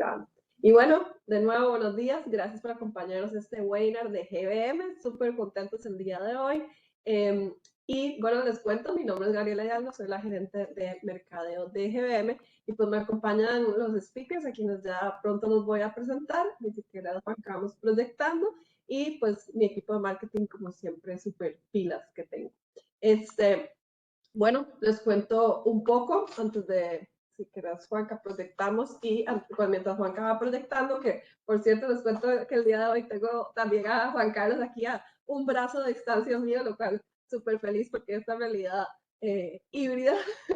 esperaban. Y bueno, de nuevo, buenos días. Gracias por acompañarnos en este webinar de GBM. Súper contentos el día de hoy. Y bueno, les cuento, mi nombre es Gabriela Hidalgo, soy la gerente de mercadeo de GBM y pues me acompañan los speakers a quienes ya pronto los voy a presentar, ni siquiera los arrancamos proyectando, y pues mi equipo de marketing, como siempre, súper pilas que tengo. Bueno, les cuento un poco antes de, si querés, Juanca, proyectamos y pues, mientras Juanca va proyectando, que por cierto les cuento que el día de hoy tengo también a Juan Carlos aquí a un brazo de distancia mío, lo cual súper feliz porque esta realidad híbrida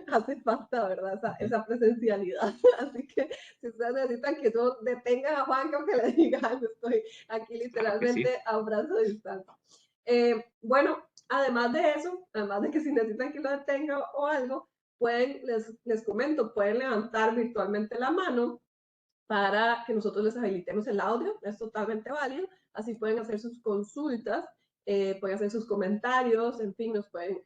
hace falta, ¿verdad? Esa presencialidad. Así que si ustedes necesitan que yo detenga a Juanca o que le diga algo, estoy aquí literalmente a un brazo de distancia. Bueno, además de eso, además de que si necesitan que lo detenga o algo, pueden, les comento, pueden levantar virtualmente la mano para que nosotros les habilitemos el audio, es totalmente válido, así pueden hacer sus consultas, pueden hacer sus comentarios, en fin, nos pueden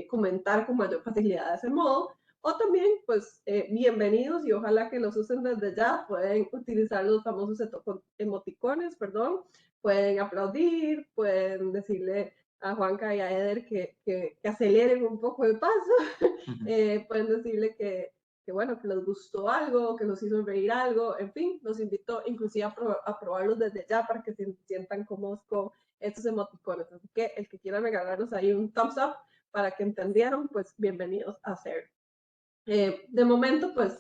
comentar con mayor facilidad de ese modo, o también, pues, bienvenidos y ojalá que los usen desde ya, pueden utilizar los famosos emoticones, pueden aplaudir, pueden decirle a Juanca y a Eder que aceleren un poco el paso, pueden decirle que bueno, que les gustó algo, que nos hizo reír algo, en fin, los invito inclusive a probarlos desde ya para que se sientan cómodos con estos emoticones. Así que el que quiera regalarnos ahí un thumbs up para que entendieron, pues bienvenidos a hacer. De momento, pues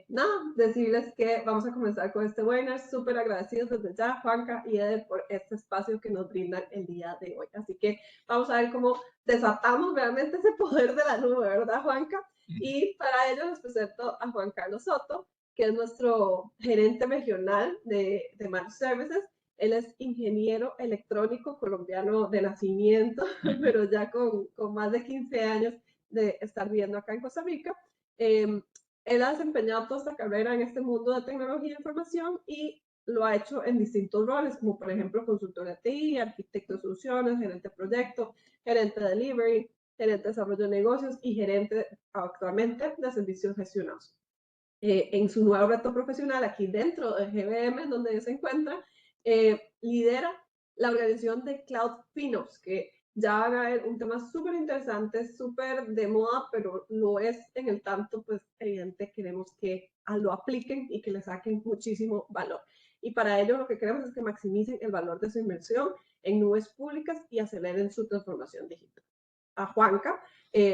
nada, decirles que vamos a comenzar con este webinar. Súper agradecidos desde ya, Juanca y Eder, por este espacio que nos brindan el día de hoy. Así que vamos a ver cómo desatamos realmente ese poder de la nube, ¿verdad, Juanca? Y para ello les presento a Juan Carlos Soto, que es nuestro gerente regional de Managed Services. Él es ingeniero electrónico colombiano de nacimiento, pero ya con más de 15 años de estar viviendo acá en Costa Rica. Él ha desempeñado toda esta carrera en este mundo de tecnología e información y lo ha hecho en distintos roles, como por ejemplo consultor de TI, arquitecto de soluciones, gerente de proyecto, gerente de delivery, gerente de desarrollo de negocios y gerente actualmente de servicios gestionados. En su nuevo reto profesional aquí dentro de GBM, donde se encuentra, lidera la organización de Cloud FinOps, que ya van a ver un tema súper interesante, súper de moda, pero lo es en el tanto, pues evidente, queremos que lo apliquen y que le saquen muchísimo valor. Y para ello lo que queremos es que maximicen el valor de su inversión en nubes públicas y aceleren su transformación digital. A Juanca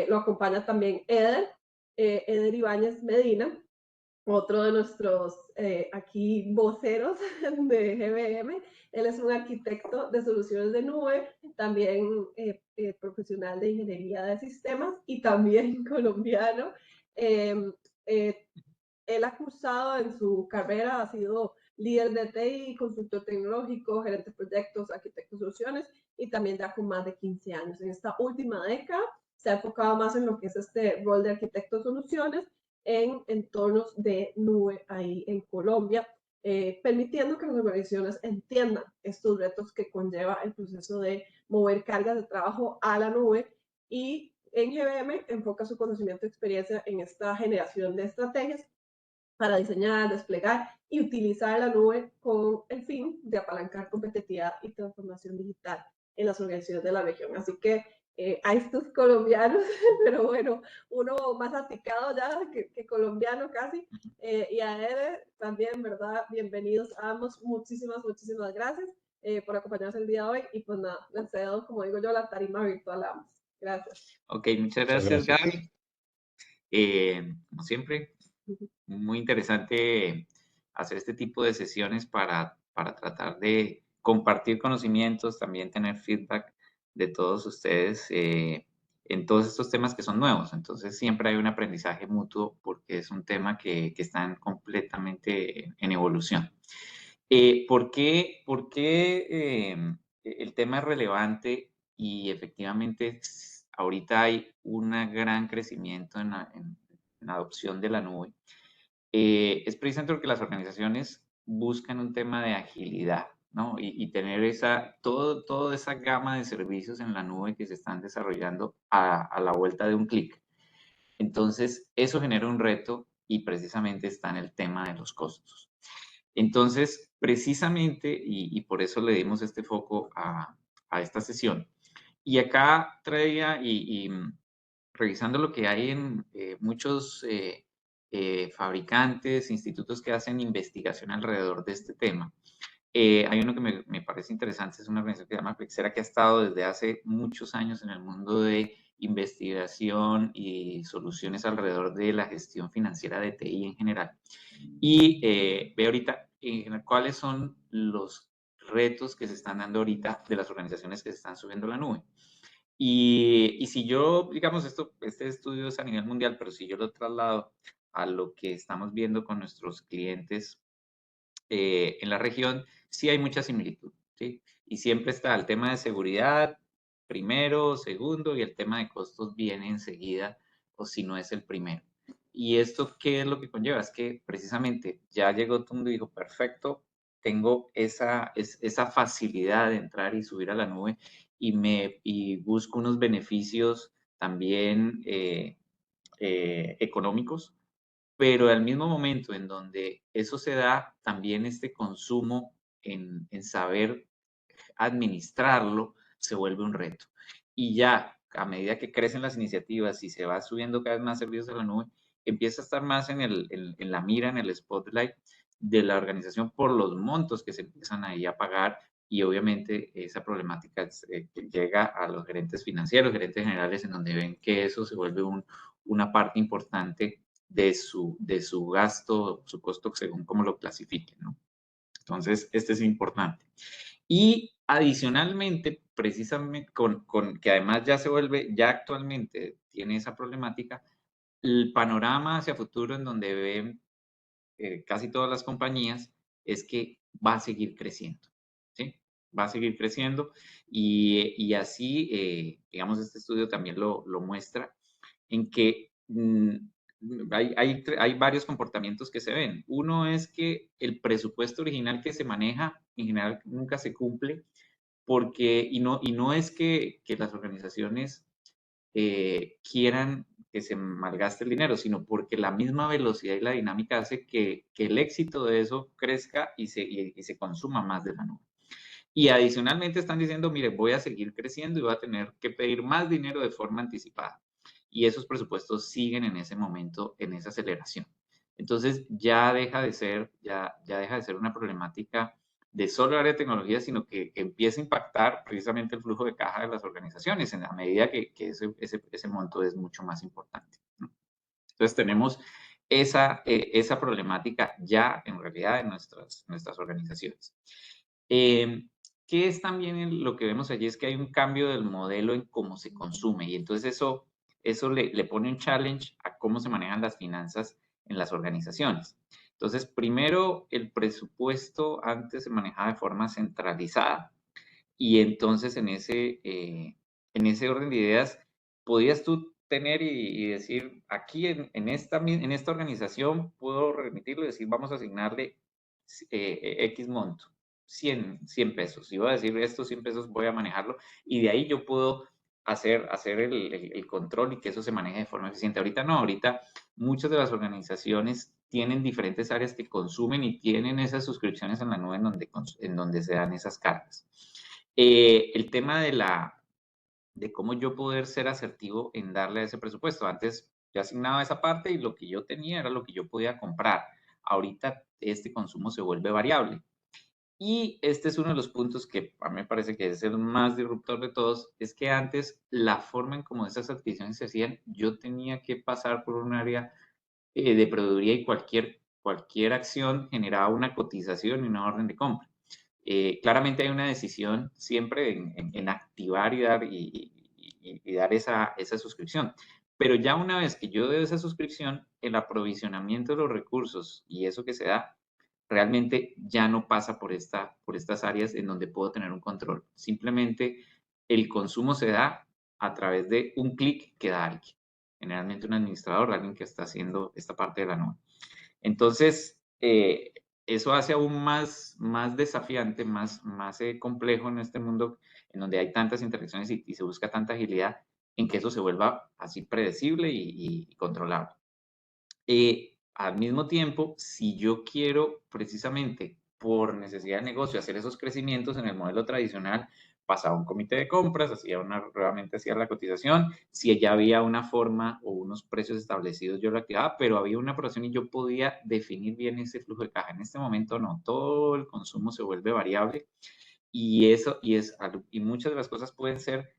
lo acompaña también Eder Ibáñez Medina, otro de nuestros aquí voceros de GBM. Él es un arquitecto de soluciones de nube, también profesional de ingeniería de sistemas y también colombiano. Él ha cursado en su carrera, ha sido líder de TI, consultor tecnológico, gerente de proyectos, arquitecto de soluciones y también ya con más de 15 años. En esta última década se ha enfocado más en lo que es este rol de arquitecto de soluciones en entornos de nube ahí en Colombia, permitiendo que las organizaciones entiendan estos retos que conlleva el proceso de mover cargas de trabajo a la nube, y en GBM enfoca su conocimiento y experiencia en esta generación de estrategias para diseñar, desplegar y utilizar la nube con el fin de apalancar competitividad y transformación digital en las organizaciones de la región. Así que a estos colombianos, pero bueno, uno más aticado ya que colombiano casi, y a él también, ¿verdad? Bienvenidos a ambos, muchísimas gracias por acompañarnos el día de hoy, y pues nada, les cedo, como digo yo, la tarima virtual a ambos. Gracias. Ok, muchas gracias, Gaby. Como siempre, muy interesante hacer este tipo de sesiones para tratar de compartir conocimientos, también tener feedback de todos ustedes en todos estos temas que son nuevos. Entonces siempre hay un aprendizaje mutuo porque es un tema que está completamente en evolución. ¿Por qué el tema es relevante? Y efectivamente ahorita hay un gran crecimiento en la adopción de la nube. Es precisamente porque las organizaciones buscan un tema de agilidad, ¿no? Y tener toda esa gama de servicios en la nube que se están desarrollando a la vuelta de un clic. Entonces, eso genera un reto y precisamente está en el tema de los costos. Entonces, precisamente, y por eso le dimos este foco a esta sesión. Y acá traía, revisando lo que hay en muchos fabricantes, institutos que hacen investigación alrededor de este tema. Hay uno que me parece interesante, es una organización que se llama Flexera, que ha estado desde hace muchos años en el mundo de investigación y soluciones alrededor de la gestión financiera de TI en general. Y ve ahorita cuáles son los retos que se están dando ahorita de las organizaciones que se están subiendo a la nube. Y si yo, digamos, este estudio es a nivel mundial, pero si yo lo traslado a lo que estamos viendo con nuestros clientes en la región, sí hay mucha similitud, ¿sí? Y siempre está el tema de seguridad primero, segundo, y el tema de costos viene enseguida, o si no es el primero. ¿Y esto qué es lo que conlleva? Es que precisamente ya llegó todo el mundo y dijo, perfecto, tengo esa facilidad de entrar y subir a la nube y busco unos beneficios también económicos, pero al mismo momento en donde eso se da, también este consumo en saber administrarlo se vuelve un reto. Y ya a medida que crecen las iniciativas y se va subiendo cada vez más servicios a la nube, empieza a estar más en la mira, en el spotlight de la organización por los montos que se empiezan ahí a pagar, y obviamente esa problemática llega a los gerentes financieros, gerentes generales, en donde ven que eso se vuelve una parte importante de su gasto, su costo, según cómo lo clasifiquen, ¿no? Entonces, este es importante. Y adicionalmente, precisamente con que además ya se vuelve, ya actualmente tiene esa problemática, el panorama hacia futuro en donde ven casi todas las compañías es que va a seguir creciendo, ¿sí? Va a seguir creciendo y así, digamos, este estudio también lo muestra, en que hay varios comportamientos que se ven. Uno es que el presupuesto original que se maneja en general nunca se cumple porque, y no es que las organizaciones quieran que se malgaste el dinero, sino porque la misma velocidad y la dinámica hace que el éxito de eso crezca y se consuma más de la nube. Y adicionalmente están diciendo, mire, voy a seguir creciendo y voy a tener que pedir más dinero de forma anticipada. Y esos presupuestos siguen en ese momento, en esa aceleración. Entonces ya deja de ser una problemática de solo área de tecnología, sino que empieza a impactar precisamente el flujo de caja de las organizaciones en la medida que ese monto es mucho más importante, ¿no? Entonces tenemos esa problemática ya en realidad en nuestras organizaciones. ¿Qué es también lo que vemos allí? Es que hay un cambio del modelo en cómo se consume, y entonces eso le pone un challenge a cómo se manejan las finanzas en las organizaciones. Entonces, primero, el presupuesto antes se manejaba de forma centralizada, y entonces en ese orden de ideas podías tú tener y decir, aquí en esta organización puedo remitirlo y decir, vamos a asignarle X monto, 100 pesos. Y voy a decir, estos 100 pesos voy a manejarlo, y de ahí yo puedo hacer el control y que eso se maneje de forma eficiente. Ahorita no, ahorita muchas de las organizaciones tienen diferentes áreas que consumen y tienen esas suscripciones en la nube en donde se dan esas cargas. El tema de cómo yo poder ser asertivo en darle ese presupuesto. Antes yo asignaba esa parte y lo que yo tenía era lo que yo podía comprar. Ahorita este consumo se vuelve variable. Y este es uno de los puntos que a mí me parece que es el más disruptor de todos, es que antes la forma en cómo esas adquisiciones se hacían, yo tenía que pasar por un área de proveeduría, y cualquier acción generaba una cotización y una orden de compra. Claramente hay una decisión siempre en activar y dar esa suscripción. Pero ya una vez que yo doy esa suscripción, el aprovisionamiento de los recursos y eso que se da, realmente ya no pasa por estas áreas en donde puedo tener un control. Simplemente el consumo se da a través de un clic que da alguien, generalmente un administrador, alguien que está haciendo esta parte de la nube. Entonces, eso hace aún más desafiante, más complejo en este mundo en donde hay tantas interacciones y se busca tanta agilidad, en que eso se vuelva así predecible y controlable. al mismo tiempo, si yo quiero precisamente por necesidad de negocio hacer esos crecimientos en el modelo tradicional, pasaba a un comité de compras, realmente hacía la cotización, si ya había una forma o unos precios establecidos, yo lo activaba, pero había una aprobación y yo podía definir bien ese flujo de caja. En este momento no, todo el consumo se vuelve variable y muchas de las cosas pueden ser,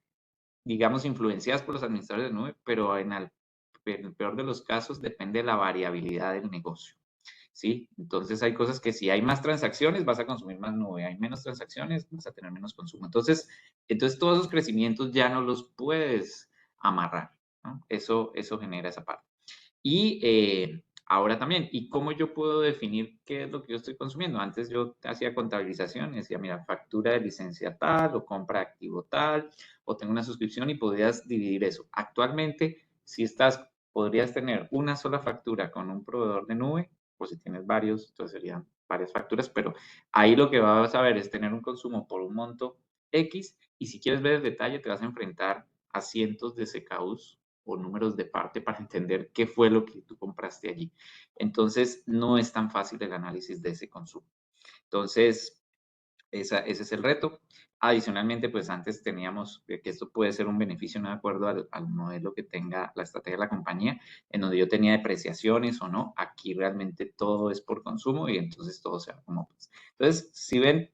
digamos, influenciadas por los administradores de nube, pero en el peor de los casos depende de la variabilidad del negocio. ¿Sí? Entonces hay cosas que si hay más transacciones vas a consumir más nube, hay menos transacciones vas a tener menos consumo. Entonces todos esos crecimientos ya no los puedes amarrar, ¿no? Eso genera esa parte. Y ahora también, ¿y cómo yo puedo definir qué es lo que yo estoy consumiendo? Antes yo hacía contabilización y decía, mira, factura de licencia tal o compra de activo tal o tengo una suscripción y podías dividir eso. Actualmente, si podrías tener una sola factura con un proveedor de nube o si tienes varios, entonces serían varias facturas, pero ahí lo que vas a ver es tener un consumo por un monto X y si quieres ver el detalle te vas a enfrentar a cientos de CKUs o números de parte para entender qué fue lo que tú compraste allí. Entonces, no es tan fácil el análisis de ese consumo. Entonces, ese es el reto. Adicionalmente, pues antes teníamos que esto puede ser un beneficio, no de acuerdo al modelo que tenga la estrategia de la compañía, en donde yo tenía depreciaciones o no. Aquí realmente todo es por consumo y entonces todo se va como pues. Entonces, si ven,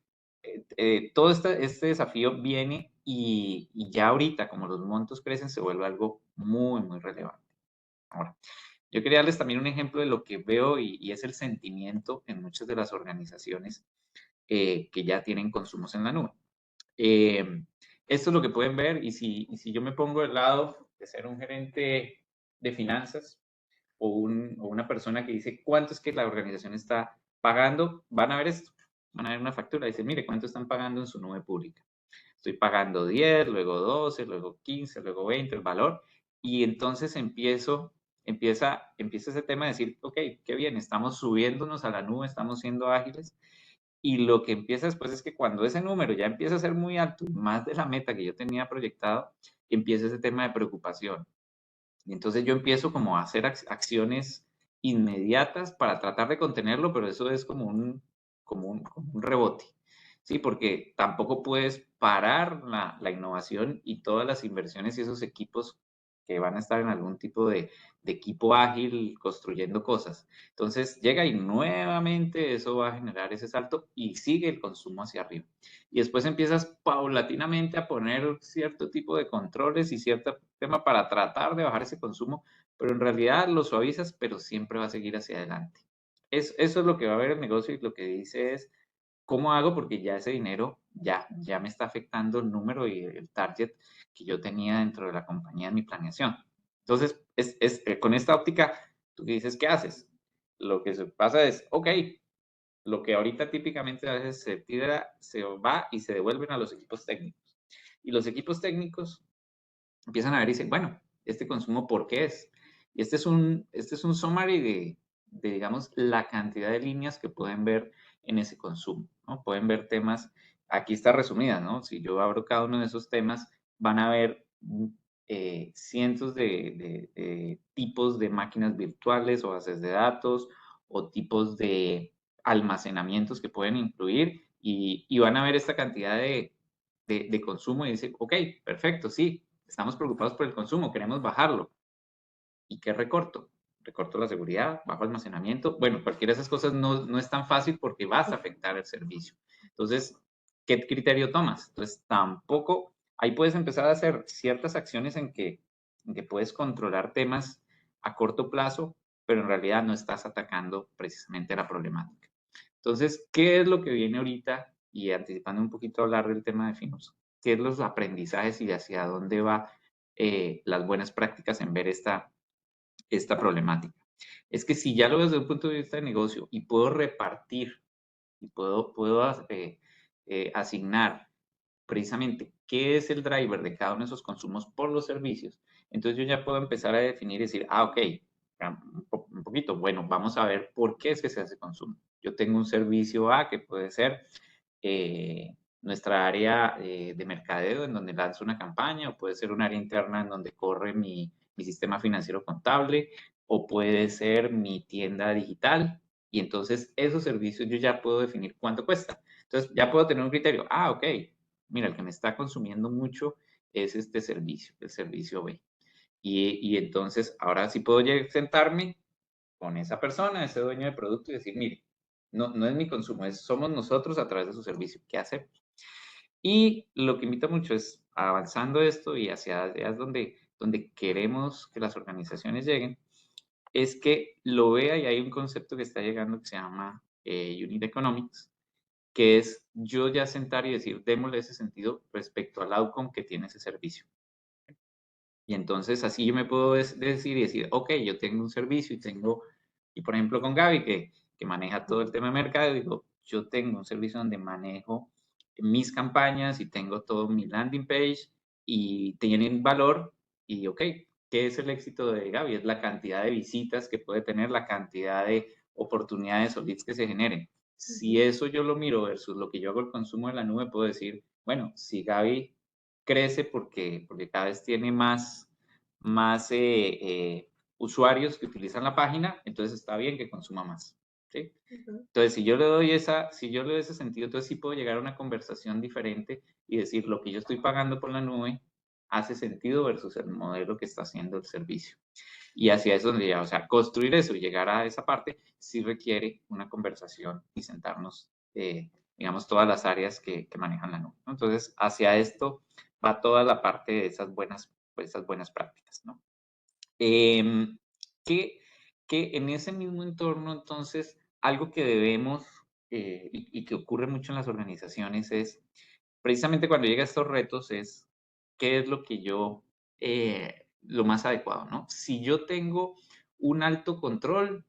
todo este desafío viene y ya ahorita, como los montos crecen, se vuelve algo muy, muy relevante. Ahora, yo quería darles también un ejemplo de lo que veo y es el sentimiento en muchas de las organizaciones que ya tienen consumos en la nube. Esto es lo que pueden ver y si yo me pongo del lado de ser un gerente de finanzas o una persona que dice cuánto es que la organización está pagando, van a ver esto, van a ver una factura, dice, mire, cuánto están pagando en su nube pública. Estoy pagando 10, luego 12, luego 15, luego 20, el valor, y entonces empieza ese tema de decir, ok, qué bien, estamos subiéndonos a la nube, estamos siendo ágiles, y lo que empieza después es que cuando ese número ya empieza a ser muy alto, más de la meta que yo tenía proyectado, empieza ese tema de preocupación. Y entonces yo empiezo como a hacer acciones inmediatas para tratar de contenerlo, pero eso es como un rebote, ¿sí? Porque tampoco puedes parar la innovación y todas las inversiones y esos equipos que van a estar en algún tipo de equipo ágil construyendo cosas. Entonces llega y nuevamente eso va a generar ese salto y sigue el consumo hacia arriba. Y después empiezas paulatinamente a poner cierto tipo de controles y cierto tema para tratar de bajar ese consumo, pero en realidad lo suavizas, pero siempre va a seguir hacia adelante. Eso es lo que va a ver el negocio y lo que dice es, ¿cómo hago? Porque ya ese dinero ya me está afectando el número y el target que yo tenía dentro de la compañía en mi planeación. Entonces, con esta óptica, tú dices, ¿qué haces? Lo que se pasa es, ok, lo que ahorita típicamente a veces se tira, se va y se devuelven a los equipos técnicos. Y los equipos técnicos empiezan a ver y dicen, bueno, este consumo, ¿por qué es? Y este es un summary digamos, la cantidad de líneas que pueden ver en ese consumo, ¿no? Pueden ver temas, aquí está resumida, ¿no? Si yo abro cada uno de esos temas, van a ver cientos de tipos de máquinas virtuales o bases de datos o tipos de almacenamientos que pueden incluir y van a ver esta cantidad de consumo y dicen, ok, perfecto, sí, estamos preocupados por el consumo, queremos bajarlo. ¿Y qué recorto? Recorto la seguridad, bajo almacenamiento. Bueno, cualquiera de esas cosas no es tan fácil porque vas a afectar el servicio. Entonces, ¿qué criterio tomas? Entonces, tampoco, ahí puedes empezar a hacer ciertas acciones en que puedes controlar temas a corto plazo, pero en realidad no estás atacando precisamente la problemática. Entonces, ¿qué es lo que viene ahorita? Y anticipando un poquito a hablar del tema de FinOps, ¿qué es los aprendizajes y hacia dónde va las buenas prácticas en ver esta problemática? Es que si ya lo veo desde un punto de vista de negocio y puedo repartir y puedo asignar precisamente qué es el driver de cada uno de esos consumos por los servicios, entonces yo ya puedo empezar a definir y decir, ok, un poquito, bueno, vamos a ver por qué es que se hace consumo. Yo tengo un servicio A que puede ser nuestra área de mercadeo en donde lanzo una campaña o puede ser un área interna en donde corre mi sistema financiero contable o puede ser mi tienda digital. Y entonces esos servicios yo ya puedo definir cuánto cuesta. Entonces ya puedo tener un criterio. Ah, ok. Mira, el que me está consumiendo mucho es este servicio, el servicio B. Y entonces ahora sí puedo sentarme con esa persona, ese dueño de producto y decir, mire, no es mi consumo, somos nosotros a través de su servicio. ¿Qué hacemos? Y lo que invita mucho es avanzando esto y hacia áreas donde queremos que las organizaciones lleguen, es que lo vea y hay un concepto que está llegando que se llama Unit Economics, que es yo ya sentar y decir, démosle ese sentido respecto al outcome que tiene ese servicio. Y entonces así yo me puedo decir y decir, ok, yo tengo un servicio y por ejemplo con Gaby, que maneja todo el tema de mercado, digo, yo tengo un servicio donde manejo mis campañas y tengo todo mi landing page y tienen valor y ok, ¿qué es el éxito de Gaby? Es la cantidad de visitas que puede tener, la cantidad de oportunidades o leads que se generen. Si eso yo lo miro versus lo que yo hago el consumo de la nube, puedo decir, bueno, si Gaby crece porque cada vez tiene más usuarios que utilizan la página, entonces está bien que consuma más. ¿Sí? Entonces, si yo le doy ese sentido, entonces sí puedo llegar a una conversación diferente y decir lo que yo estoy pagando por la nube hace sentido versus el modelo que está haciendo el servicio. Y hacia eso donde ya, o sea, construir eso y llegar a esa parte sí requiere una conversación y sentarnos, digamos, todas las áreas que manejan la nube, ¿no? Entonces, hacia esto va toda la parte de pues, esas buenas prácticas, ¿no? Em, que, que en ese mismo entorno, entonces, algo que debemos y que ocurre mucho en las organizaciones es, precisamente cuando llega a estos retos, es qué es lo que lo más adecuado, ¿no? Si yo tengo un alto control,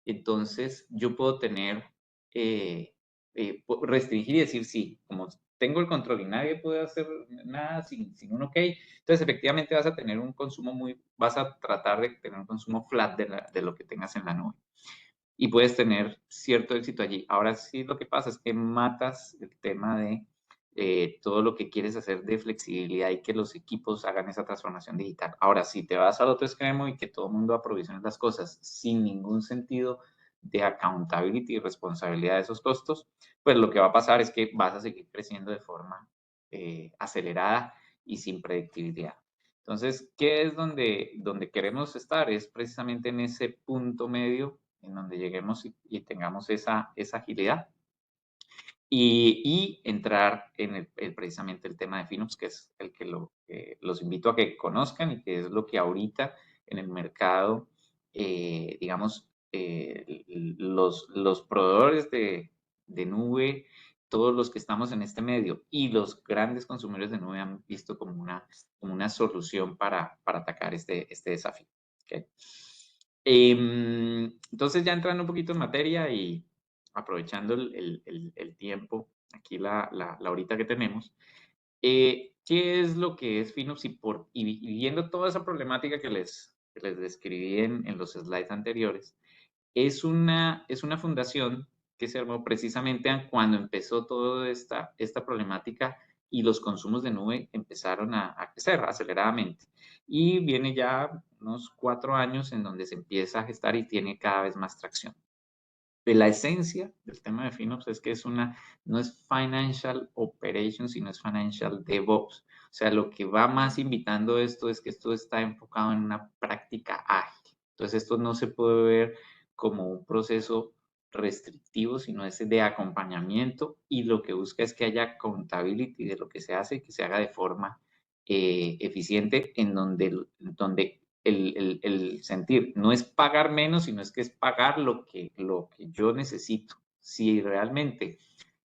entonces yo puedo tener, restringir y decir sí, como tengo el control y nadie puede hacer nada sin un ok, entonces efectivamente vas a tratar de tener un consumo flat de lo que tengas en la nube y puedes tener cierto éxito allí. Ahora sí lo que pasa es que matas el tema de todo lo que quieres hacer de flexibilidad y que los equipos hagan esa transformación digital. Ahora, si te vas al otro extremo y que todo el mundo aprovisione las cosas sin ningún sentido de accountability y responsabilidad de esos costos, pues lo que va a pasar es que vas a seguir creciendo de forma acelerada y sin predictibilidad. Entonces, ¿qué es donde queremos estar? Es precisamente en ese punto medio en donde lleguemos y tengamos esa agilidad y entrar en precisamente el tema de FinOps, que es el que los invito a que conozcan y que es lo que ahorita en el mercado, digamos, los proveedores de nube, todos los que estamos en este medio y los grandes consumidores de nube han visto como una solución para atacar este desafío. ¿Okay? Entonces, ya entrando un poquito en materia y aprovechando el tiempo, aquí la horita que tenemos, ¿qué es lo que es FinOps? Y viendo toda esa problemática que les describí en los slides anteriores, es una fundación que se armó precisamente cuando empezó toda esta problemática y los consumos de nube empezaron a crecer aceleradamente. Y viene ya unos 4 años en donde se empieza a gestar y tiene cada vez más tracción. La esencia del tema de FinOps es que no es Financial Operations, sino es Financial DevOps. O sea, lo que va más invitando esto es que esto está enfocado en una práctica ágil. Entonces, esto no se puede ver como un proceso restrictivo, sino es de acompañamiento y lo que busca es que haya accountability de lo que se hace y que se haga de forma eficiente en donde el sentir no es pagar menos, sino es que es pagar lo que yo necesito. Si realmente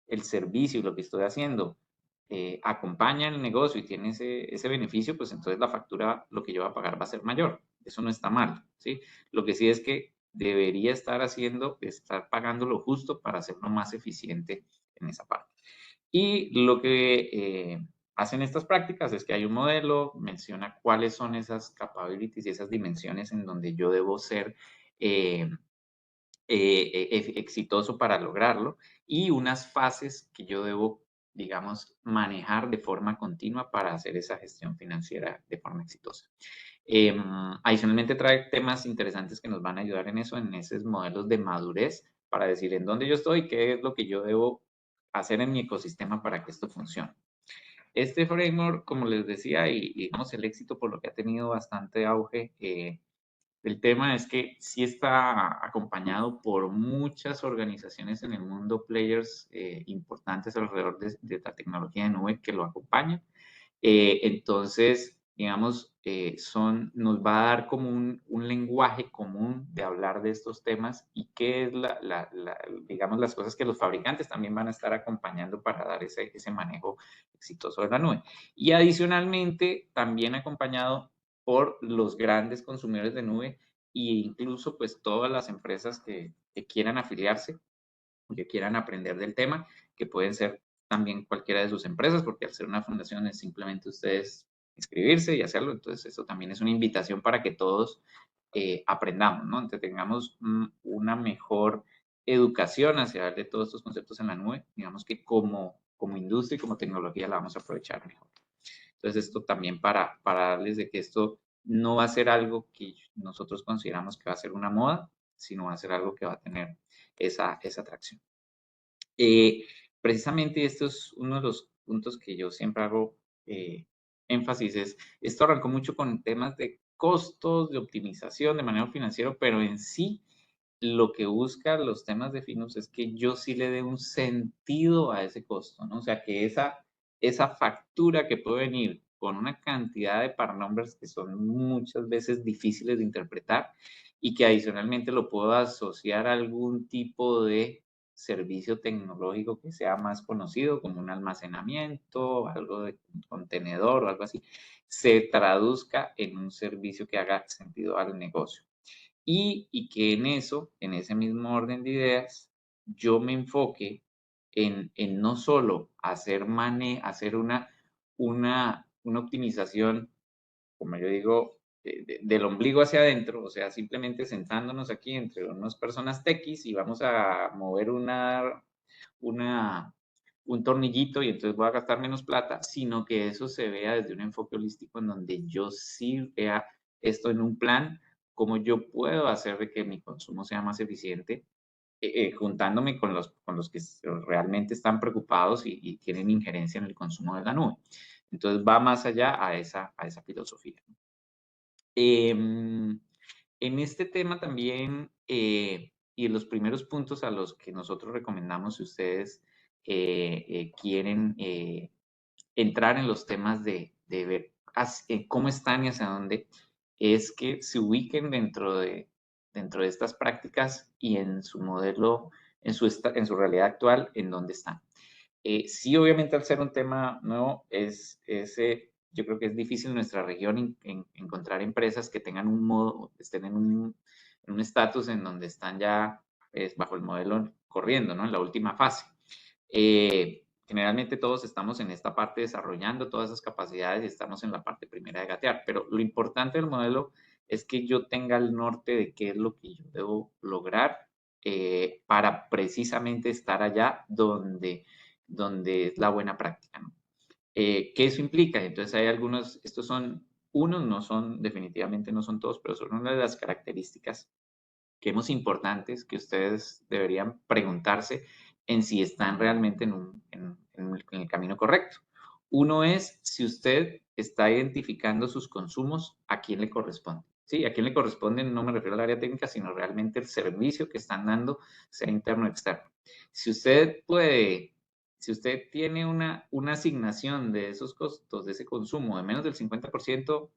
el servicio y lo que estoy haciendo acompaña el negocio y tiene ese beneficio, pues entonces la factura, lo que yo voy a pagar va a ser mayor. Eso no está mal, ¿sí? Lo que sí es que debería estar pagando lo justo para hacerlo más eficiente en esa parte. Y lo que hacen estas prácticas es que hay un modelo, menciona cuáles son esas capabilities y esas dimensiones en donde yo debo ser eh, exitoso para lograrlo y unas fases que yo debo digamos, manejar de forma continua para hacer esa gestión financiera de forma exitosa. Adicionalmente trae temas interesantes que nos van a ayudar en eso, en esos modelos de madurez, para decir en dónde yo estoy, qué es lo que yo debo hacer en mi ecosistema para que esto funcione. Este framework, como les decía, y digamos el éxito por lo que ha tenido bastante auge, el tema es que sí está acompañado por muchas organizaciones en el mundo, players importantes alrededor de la tecnología de nube que lo acompañan. Entonces, digamos, nos va a dar como un lenguaje común de hablar de estos temas y qué es digamos, las cosas que los fabricantes también van a estar acompañando para dar ese manejo exitoso de la nube. Y adicionalmente, también acompañado por los grandes consumidores de nube e incluso pues todas las empresas que quieran afiliarse, que quieran aprender del tema, que pueden ser también cualquiera de sus empresas, porque al ser una fundación es simplemente ustedes inscribirse y hacerlo. Entonces, eso también es una invitación para que todos aprendamos, ¿no? Entonces, tengamos una mejor educación hacia de todos estos conceptos en la nube. Digamos que como industria y como tecnología la vamos a aprovechar mejor. Entonces, esto también para darles de que esto no va a ser algo que nosotros consideramos que va a ser una moda, sino va a ser algo que va a tener esa atracción. Precisamente esto es uno de los puntos que yo siempre hago énfasis, esto arrancó mucho con temas de costos, de optimización, de manejo financiero, pero en sí lo que busca los temas de Finus es que yo sí le dé un sentido a ese costo, ¿no? O sea, que esa factura que puede venir con una cantidad de par numbers que son muchas veces difíciles de interpretar y que adicionalmente lo puedo asociar a algún tipo de servicio tecnológico que sea más conocido, como un almacenamiento, algo de contenedor o algo así, se traduzca en un servicio que haga sentido al negocio. Y que en eso, en ese mismo orden de ideas, yo me enfoque en no solo hacer una optimización, como yo digo, del ombligo hacia adentro, o sea, simplemente sentándonos aquí entre unas personas tequis y vamos a mover un tornillito y entonces voy a gastar menos plata, sino que eso se vea desde un enfoque holístico en donde yo sí vea esto en un plan, cómo yo puedo hacer de que mi consumo sea más eficiente, juntándome con los que realmente están preocupados y tienen injerencia en el consumo de la nube. Entonces va más allá a esa filosofía. En este tema también, y en los primeros puntos a los que nosotros recomendamos, si ustedes quieren entrar en los temas de ver cómo están y hacia dónde, es que se ubiquen dentro de estas prácticas y en su modelo, en su realidad actual, en dónde están. Sí, obviamente al ser un tema nuevo, yo creo que es difícil en nuestra región encontrar empresas que tengan un modo, estén en un estatus en donde están ya bajo el modelo corriendo, ¿no? En la última fase. Generalmente todos estamos en esta parte desarrollando todas esas capacidades y estamos en la parte primera de gatear, pero lo importante del modelo es que yo tenga el norte de qué es lo que yo debo lograr para precisamente estar allá donde es la buena práctica, ¿no? ¿Qué eso implica? Entonces hay algunos, estos son unos, no son, definitivamente no son todos, pero son una de las características que vemos importantes que ustedes deberían preguntarse en si están realmente en el camino correcto. Uno es si usted está identificando sus consumos, ¿a quién le corresponde? Sí, a quién le corresponde, no me refiero al área técnica, sino realmente el servicio que están dando, sea interno o externo. Si usted puede, si usted tiene una asignación de esos costos, de ese consumo de menos del 50%,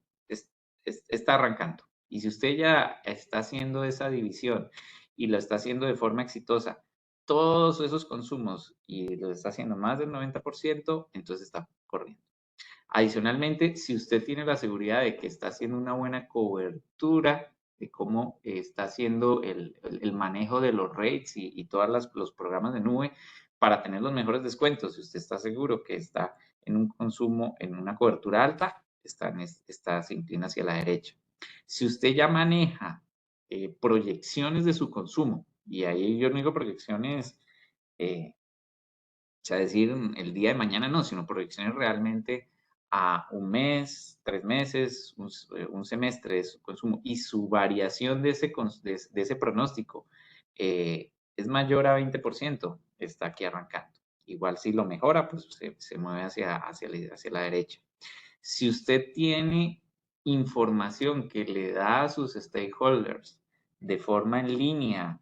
está arrancando. Y si usted ya está haciendo esa división y lo está haciendo de forma exitosa, todos esos consumos y lo está haciendo más del 90%, entonces está corriendo. Adicionalmente, si usted tiene la seguridad de que está haciendo una buena cobertura de cómo está haciendo el manejo de los rates y todos los programas de nube para tener los mejores descuentos, si usted está seguro que está en un consumo, en una cobertura alta, se inclina hacia la derecha. Si usted ya maneja proyecciones de su consumo, y ahí yo no digo proyecciones O sea, decir el día de mañana no, sino proyecciones realmente a un mes, 3 meses, un semestre de su consumo y su variación de de ese pronóstico es mayor a 20%, está aquí arrancando. Igual si lo mejora, pues se mueve hacia la derecha. Si usted tiene información que le da a sus stakeholders de forma en línea,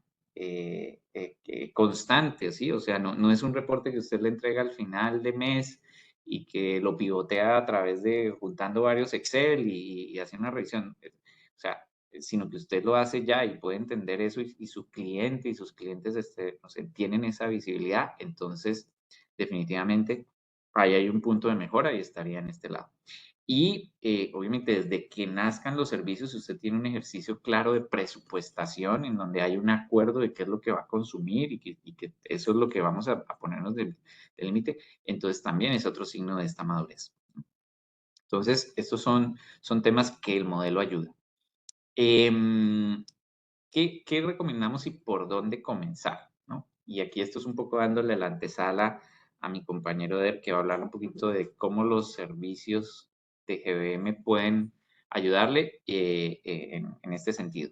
constante, ¿sí? O sea, no es un reporte que usted le entrega al final de mes y que lo pivotea a través de juntando varios Excel y haciendo una revisión. O sea, sino que usted lo hace ya y puede entender eso y su cliente y sus clientes no sé, tienen esa visibilidad, entonces definitivamente ahí hay un punto de mejora y estaría en este lado. Y obviamente desde que nazcan los servicios, usted tiene un ejercicio claro de presupuestación en donde hay un acuerdo de qué es lo que va a consumir y que eso es lo que vamos a ponernos del límite, entonces también es otro signo de esta madurez. Entonces, estos son temas que el modelo ayuda. ¿Qué recomendamos y por dónde comenzar? ¿No? Y aquí esto es un poco dándole la antesala a mi compañero Eder, que va a hablar un poquito de cómo los servicios de GBM pueden ayudarle en este sentido.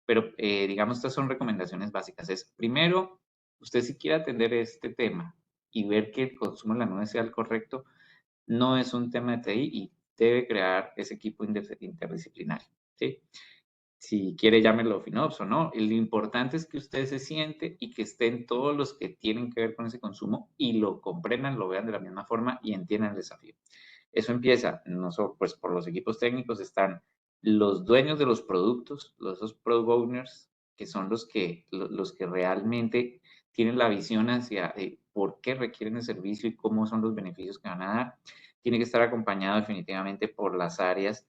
Pero, digamos, estas son recomendaciones básicas. Es, primero, usted si quiere atender este tema y ver que el consumo en la nube sea el correcto, no es un tema de TI y debe crear ese equipo interdisciplinario. ¿Sí? Si quiere llámelo FinOps o no, lo importante es que usted se siente y que estén todos los que tienen que ver con ese consumo y lo comprendan, lo vean de la misma forma y entiendan el desafío. Eso empieza, no solo pues por los equipos técnicos, están los dueños de los productos, esos product owners, que son los que realmente tienen la visión hacia por qué requieren el servicio y cómo son los beneficios que van a dar. Tiene que estar acompañado definitivamente por las áreas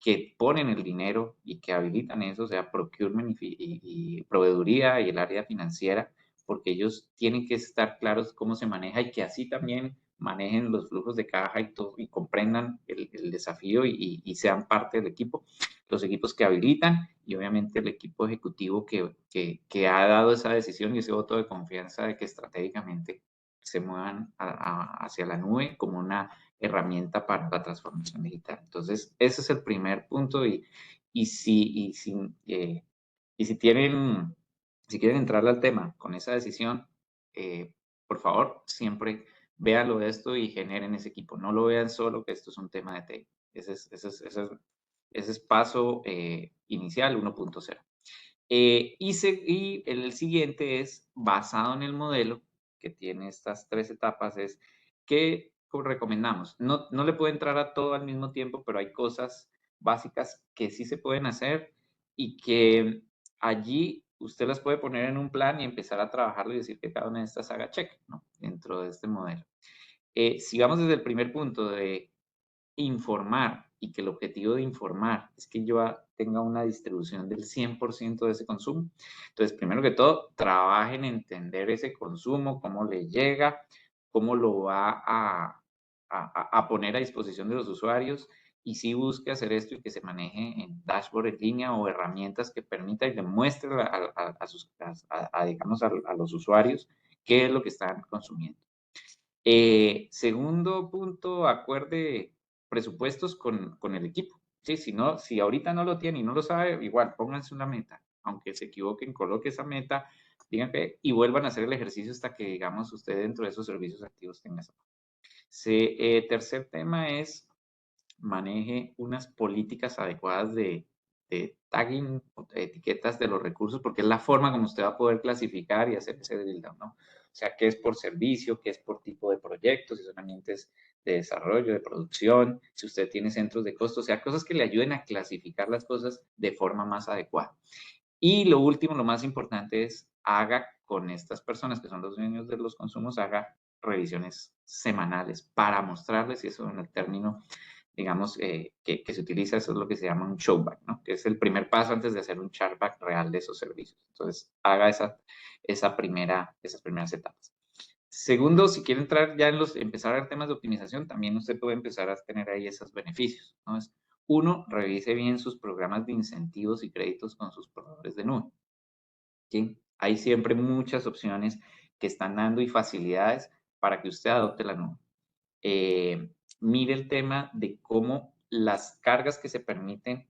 que ponen el dinero y que habilitan eso, o sea, procurement y proveeduría y el área financiera, porque ellos tienen que estar claros cómo se maneja y que así también manejen los flujos de caja y todo, y comprendan el desafío y sean parte del equipo. Los equipos que habilitan y obviamente el equipo ejecutivo que ha dado esa decisión y ese voto de confianza de que estratégicamente se muevan hacia la nube como una herramienta para la transformación digital. Entonces, ese es el primer punto y si tienen, si quieren entrarle al tema con esa decisión, por favor, siempre véanlo esto y generen ese equipo. No lo vean solo que esto es un tema de TI. Ese es paso inicial 1.0. Y el siguiente es, basado en el modelo que tiene estas 3 etapas, es que recomendamos. No le puede entrar a todo al mismo tiempo, pero hay cosas básicas que sí se pueden hacer y que allí usted las puede poner en un plan y empezar a trabajarlo y decir que cada una de estas haga check, ¿no? Dentro de este modelo. Si vamos desde el primer punto de informar y que el objetivo de informar es que yo tenga una distribución del 100% de ese consumo. Entonces, primero que todo, trabaje en entender ese consumo, cómo le llega, cómo lo va a poner a disposición de los usuarios y si busque hacer esto y que se maneje en dashboard en línea o herramientas que permitan y demuestre digamos, a los usuarios qué es lo que están consumiendo. Segundo punto, acuerde presupuestos con el equipo. Sí, si ahorita no lo tiene y no lo sabe, igual pónganse una meta. Aunque se equivoquen, coloque esa meta, digan que y vuelvan a hacer el ejercicio hasta que, digamos, usted dentro de esos servicios activos tenga esa. Tercer tema es maneje unas políticas adecuadas de tagging, etiquetas de los recursos, porque es la forma como usted va a poder clasificar y hacer ese drill down, ¿no? O sea, qué es por servicio, qué es por tipo de proyectos, si son ambientes de desarrollo, de producción, si usted tiene centros de costo, o sea, cosas que le ayuden a clasificar las cosas de forma más adecuada. Y lo último, lo más importante es haga con estas personas que son los dueños de los consumos, haga revisiones semanales para mostrarles, y eso en el término digamos, que se utiliza, eso es lo que se llama un showback, ¿no? Que es el primer paso antes de hacer un chartback real de esos servicios. Entonces, haga esas primeras etapas. Segundo, si quiere entrar ya empezar a ver temas de optimización, también usted puede empezar a tener ahí esos beneficios, ¿no? Uno, revise bien sus programas de incentivos y créditos con sus proveedores de nube. ¿Sí? Hay siempre muchas opciones que están dando y facilidades para que usted adopte la nube. Mire el tema de cómo las cargas que se permiten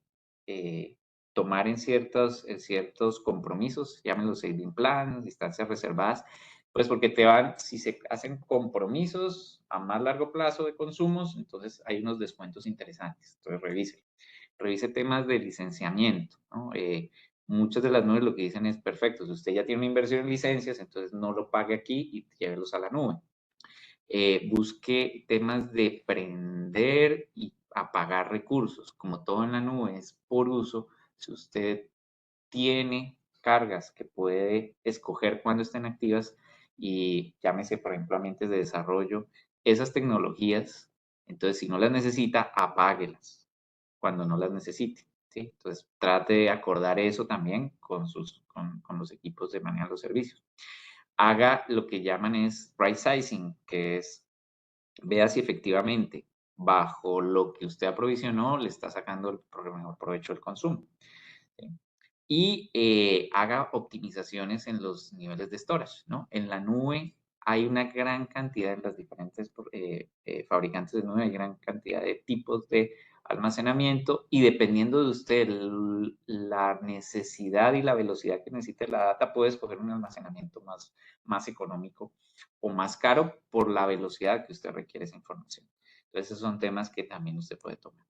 tomar en ciertos compromisos, llámenlos saving plans, distancias reservadas, pues porque si se hacen compromisos a más largo plazo de consumos, entonces hay unos descuentos interesantes. Entonces revise temas de licenciamiento, ¿no? Muchas de las nubes lo que dicen es, perfecto, si usted ya tiene una inversión en licencias, entonces no lo pague aquí y llévelos a la nube. Busque temas de prender y apagar recursos. Como todo en la nube es por uso, si usted tiene cargas que puede escoger cuando estén activas y llámese, por ejemplo, ambientes de desarrollo, esas tecnologías, entonces si no las necesita, apáguelas cuando no las necesite. ¿Sí? Entonces trate de acordar eso también con los equipos de manejo de los servicios. Haga lo que llaman es right sizing, que es vea si efectivamente bajo lo que usted aprovisionó le está sacando el mejor provecho del consumo. ¿Sí? Y haga optimizaciones en los niveles de storage, ¿no? En la nube hay una gran cantidad, en las diferentes fabricantes de nube, hay gran cantidad de tipos de almacenamiento y dependiendo de usted la necesidad y la velocidad que necesite la data, puede escoger un almacenamiento más económico o más caro por la velocidad que usted requiere esa información. Entonces, esos son temas que también usted puede tomar.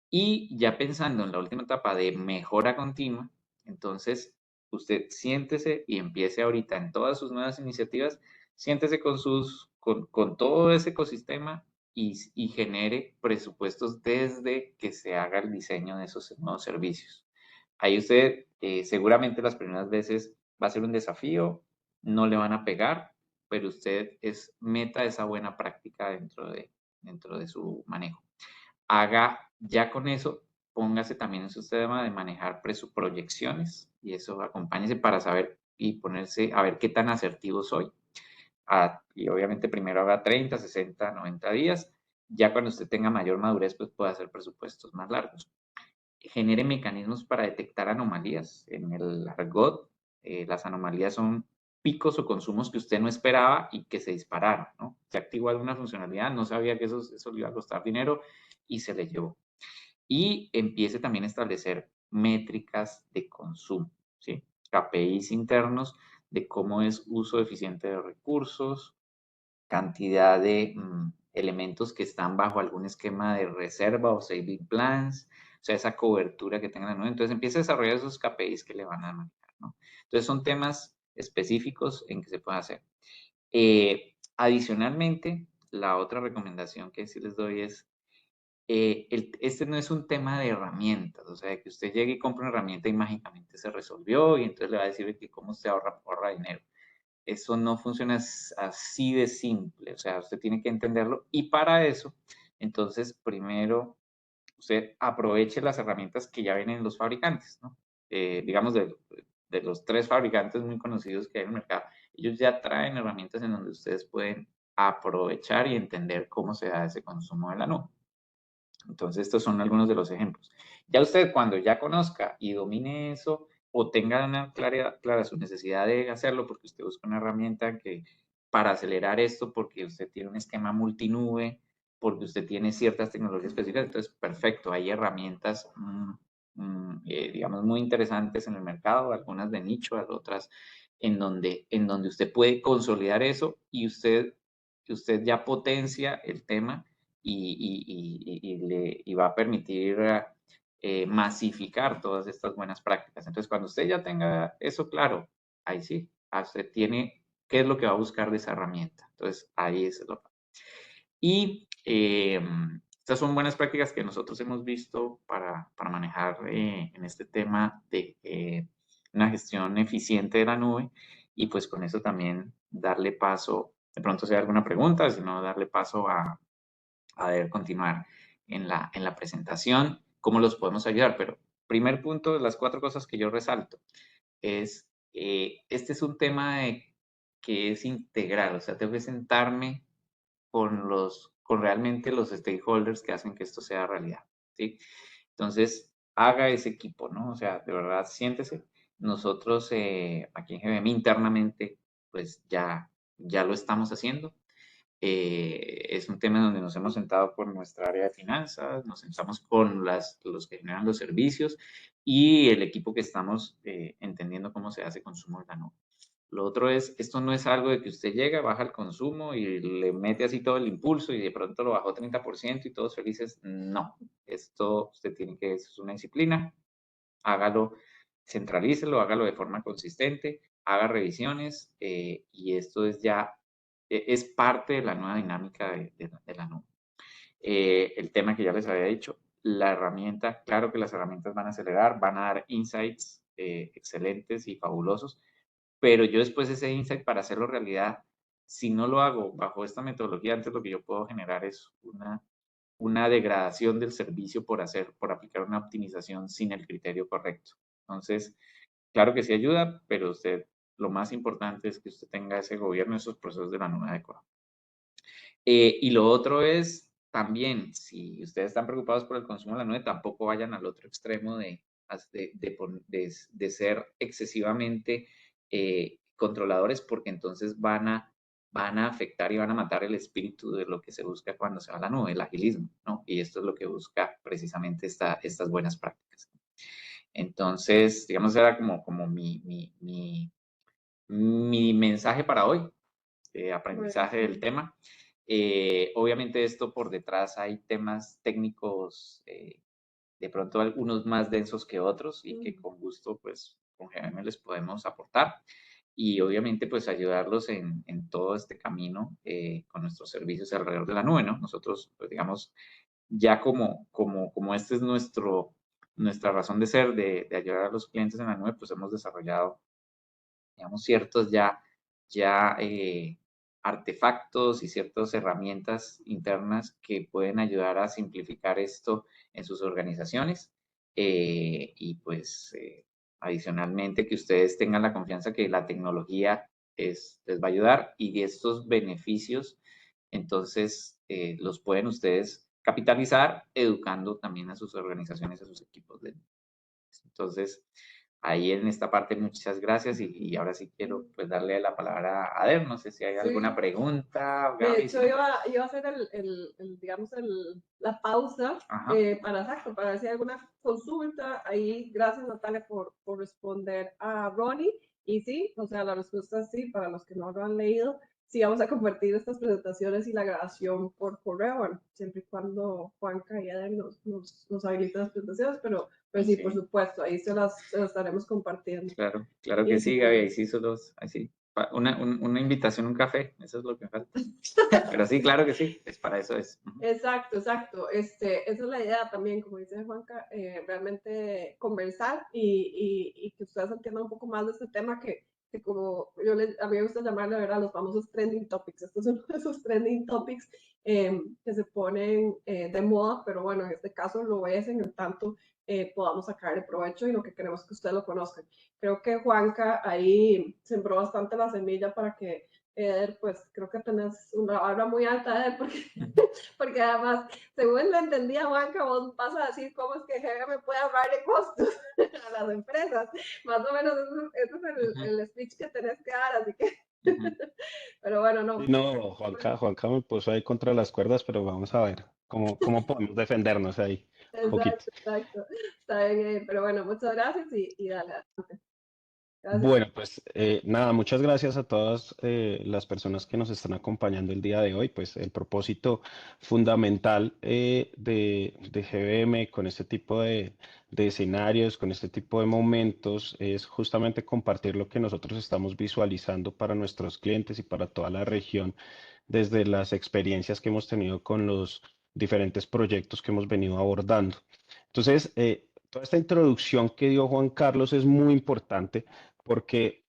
Y ya pensando en la última etapa de mejora continua, entonces usted siéntese y empiece ahorita en todas sus nuevas iniciativas, siéntese con todo ese ecosistema y genere presupuestos desde que se haga el diseño de esos nuevos servicios. Ahí usted seguramente las primeras veces va a ser un desafío, no le van a pegar, pero usted meta esa buena práctica dentro de su manejo. Haga ya con eso, póngase también en su tema de manejar proyecciones y eso acompáñese para saber y ponerse a ver qué tan asertivo soy. Y obviamente primero haga 30, 60, 90 días. Ya cuando usted tenga mayor madurez, pues puede hacer presupuestos más largos. Genere mecanismos para detectar anomalías. En el argot, las anomalías son picos o consumos que usted no esperaba y que se dispararon, ¿no? Se activó alguna funcionalidad, no sabía que eso le iba a costar dinero y se le llevó. Y empiece también a establecer métricas de consumo, ¿sí? KPIs internos de cómo es uso eficiente de recursos, cantidad de elementos que están bajo algún esquema de reserva o saving plans, o sea, esa cobertura que tengan, ¿no? Entonces empieza a desarrollar esos KPIs que le van a manejar, ¿no? Entonces son temas específicos en que se puede hacer. Adicionalmente, la otra recomendación que sí les doy es, este no es un tema de herramientas, o sea, que usted llegue y compre una herramienta y mágicamente se resolvió y entonces le va a decir que cómo se ahorra dinero. Eso no funciona así de simple, o sea, usted tiene que entenderlo y para eso, entonces, primero, usted aproveche las herramientas que ya vienen los fabricantes, ¿no? Digamos, de los 3 fabricantes muy conocidos que hay en el mercado, ellos ya traen herramientas en donde ustedes pueden aprovechar y entender cómo se da ese consumo de la nube. Entonces, estos son algunos de los ejemplos. Ya usted cuando ya conozca y domine eso o tenga una clara su necesidad de hacerlo porque usted busca una herramienta que para acelerar esto, porque usted tiene un esquema multinube, porque usted tiene ciertas tecnologías específicas, entonces perfecto, hay herramientas, digamos, muy interesantes en el mercado, algunas de nicho, otras en donde usted puede consolidar eso y usted ya potencia el tema y va a permitir masificar todas estas buenas prácticas. Entonces, cuando usted ya tenga eso claro, ahí sí, usted tiene qué es lo que va a buscar de esa herramienta. Entonces, ahí es lo. Y estas son buenas prácticas que nosotros hemos visto para manejar en este tema de una gestión eficiente de la nube y pues con eso también darle paso, de pronto si hay alguna pregunta, si no, darle paso a ver, continuar en la presentación, cómo los podemos ayudar. Pero primer punto de las 4 cosas que yo resalto es, este es un tema que es integral, o sea, tengo que sentarme con realmente los stakeholders que hacen que esto sea realidad, ¿sí? Entonces, haga ese equipo, ¿no? O sea, de verdad, siéntese. Nosotros aquí en GBM internamente, pues ya lo estamos haciendo. Es un tema donde nos hemos sentado con nuestra área de finanzas, nos sentamos con los que generan los servicios y el equipo que estamos entendiendo cómo se hace consumo en la nube. Lo otro es, esto no es algo de que usted llega, baja el consumo y le mete así todo el impulso y de pronto lo bajó 30% y todos felices. No, esto usted tiene que, eso es una disciplina, hágalo, centralícelo, hágalo de forma consistente, haga revisiones y esto es ya, es parte de la nueva dinámica de la nube. El tema que ya les había dicho, la herramienta, claro que las herramientas van a acelerar, van a dar insights excelentes y fabulosos, pero yo después ese insight para hacerlo realidad, si no lo hago bajo esta metodología, antes lo que yo puedo generar es una degradación del servicio por aplicar una optimización sin el criterio correcto. Entonces, claro que sí ayuda, pero usted, lo más importante es que usted tenga ese gobierno, esos procesos de la nube adecuado. Y lo otro es también, si ustedes están preocupados por el consumo de la nube, tampoco vayan al otro extremo de ser excesivamente controladores, porque entonces van a afectar y van a matar el espíritu de lo que se busca cuando se va a la nube, el agilismo, ¿no? Y esto es lo que busca precisamente estas buenas prácticas. Entonces, digamos, era como mi mensaje para hoy, aprendizaje del tema. Obviamente esto por detrás hay temas técnicos, de pronto algunos más densos que otros y que con gusto pues con GM les podemos aportar y obviamente pues ayudarlos en todo este camino con nuestros servicios alrededor de la nube, ¿no? Nosotros pues digamos ya como este es nuestra razón de ser de ayudar a los clientes en la nube, pues hemos desarrollado digamos, ciertos ya artefactos y ciertas herramientas internas que pueden ayudar a simplificar esto en sus organizaciones. Y pues adicionalmente que ustedes tengan la confianza que la tecnología les va a ayudar y estos beneficios entonces los pueden ustedes capitalizar educando también a sus organizaciones, a sus equipos. Entonces, ahí en esta parte muchas gracias y ahora sí quiero pues darle la palabra a Adel, no sé si hay alguna pregunta. De Gaby, hecho, si no. iba a hacer digamos, la pausa para ver si hay alguna consulta. Ahí, gracias Natalia por responder a Ronnie. Y sí, o sea, la respuesta es sí, para los que no lo han leído, sí vamos a compartir estas presentaciones y la grabación por correo, bueno, siempre y cuando Juanca y Eder nos habiliten las presentaciones, pero sí, por supuesto, ahí se las estaremos compartiendo. Claro que sí, Gaby, ahí sí así. Una invitación, un café, eso es lo que falta. Pero sí, claro que sí, es para eso es. Exacto. Esa es la idea también, como dice Juanca, realmente conversar y que ustedes entiendan un poco más de este tema que como a mí me gusta llamarle, ¿verdad? Los famosos trending topics. Estos son uno de esos trending topics que se ponen de moda, pero bueno, en este caso lo es en el tanto podamos sacarle provecho y lo que queremos es que ustedes lo conozcan. Creo que Juanca ahí sembró bastante la semilla para que Eder, pues creo que tenés una barra muy alta, Eder, porque además, según lo entendía Juanca, vos vas a decir cómo es que GM puede ahorrarle costos a las empresas. Más o menos ese es el speech que tenés que dar, así que... Pero bueno, no. Sí, no, Juanca me puso ahí contra las cuerdas, pero vamos a ver cómo podemos defendernos ahí un poquito. Exacto. Está bien, pero bueno, muchas gracias y dale. Gracias. Bueno, pues nada, muchas gracias a todas las personas que nos están acompañando el día de hoy. Pues el propósito fundamental de GBM con este tipo de escenarios, con este tipo de momentos, es justamente compartir lo que nosotros estamos visualizando para nuestros clientes y para toda la región desde las experiencias que hemos tenido con los diferentes proyectos que hemos venido abordando. Entonces, toda esta introducción que dio Juan Carlos es muy importante porque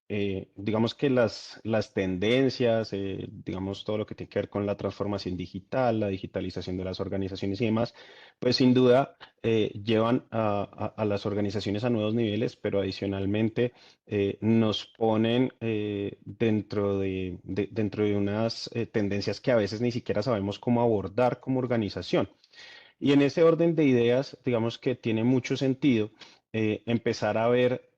digamos que las tendencias, digamos todo lo que tiene que ver con la transformación digital, la digitalización de las organizaciones y demás, pues sin duda llevan a las organizaciones a nuevos niveles, pero adicionalmente nos ponen dentro de unas tendencias que a veces ni siquiera sabemos cómo abordar como organización. Y en ese orden de ideas, digamos que tiene mucho sentido empezar a ver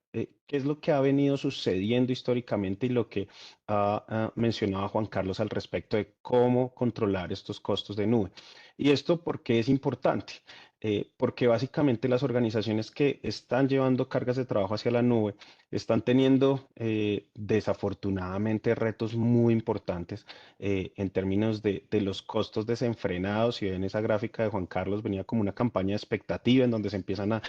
qué es lo que ha venido sucediendo históricamente y lo que ha mencionado Juan Carlos al respecto de cómo controlar estos costos de nube. Y esto porque es importante. Porque básicamente las organizaciones que están llevando cargas de trabajo hacia la nube están teniendo desafortunadamente retos muy importantes en términos de los costos desenfrenados. Si ven esa gráfica de Juan Carlos, venía como una campaña de expectativa en donde se empiezan a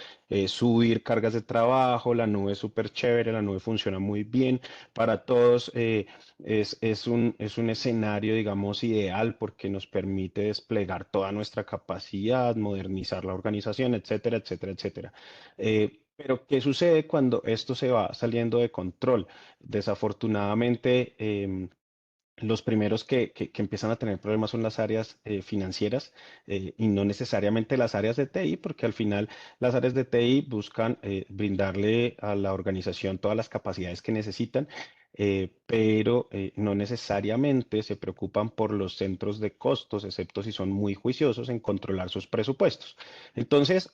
subir cargas de trabajo, la nube es súper chévere, la nube funciona muy bien para todos. Es un escenario, digamos, ideal porque nos permite desplegar toda nuestra capacidad, modernizar la organización, etcétera, etcétera, etcétera. Pero, ¿qué sucede cuando esto se va saliendo de control? Desafortunadamente, los primeros que empiezan a tener problemas son las áreas financieras y no necesariamente las áreas de TI, porque al final las áreas de TI buscan brindarle a la organización todas las capacidades que necesitan, pero no necesariamente se preocupan por los centros de costos, excepto si son muy juiciosos en controlar sus presupuestos. Entonces,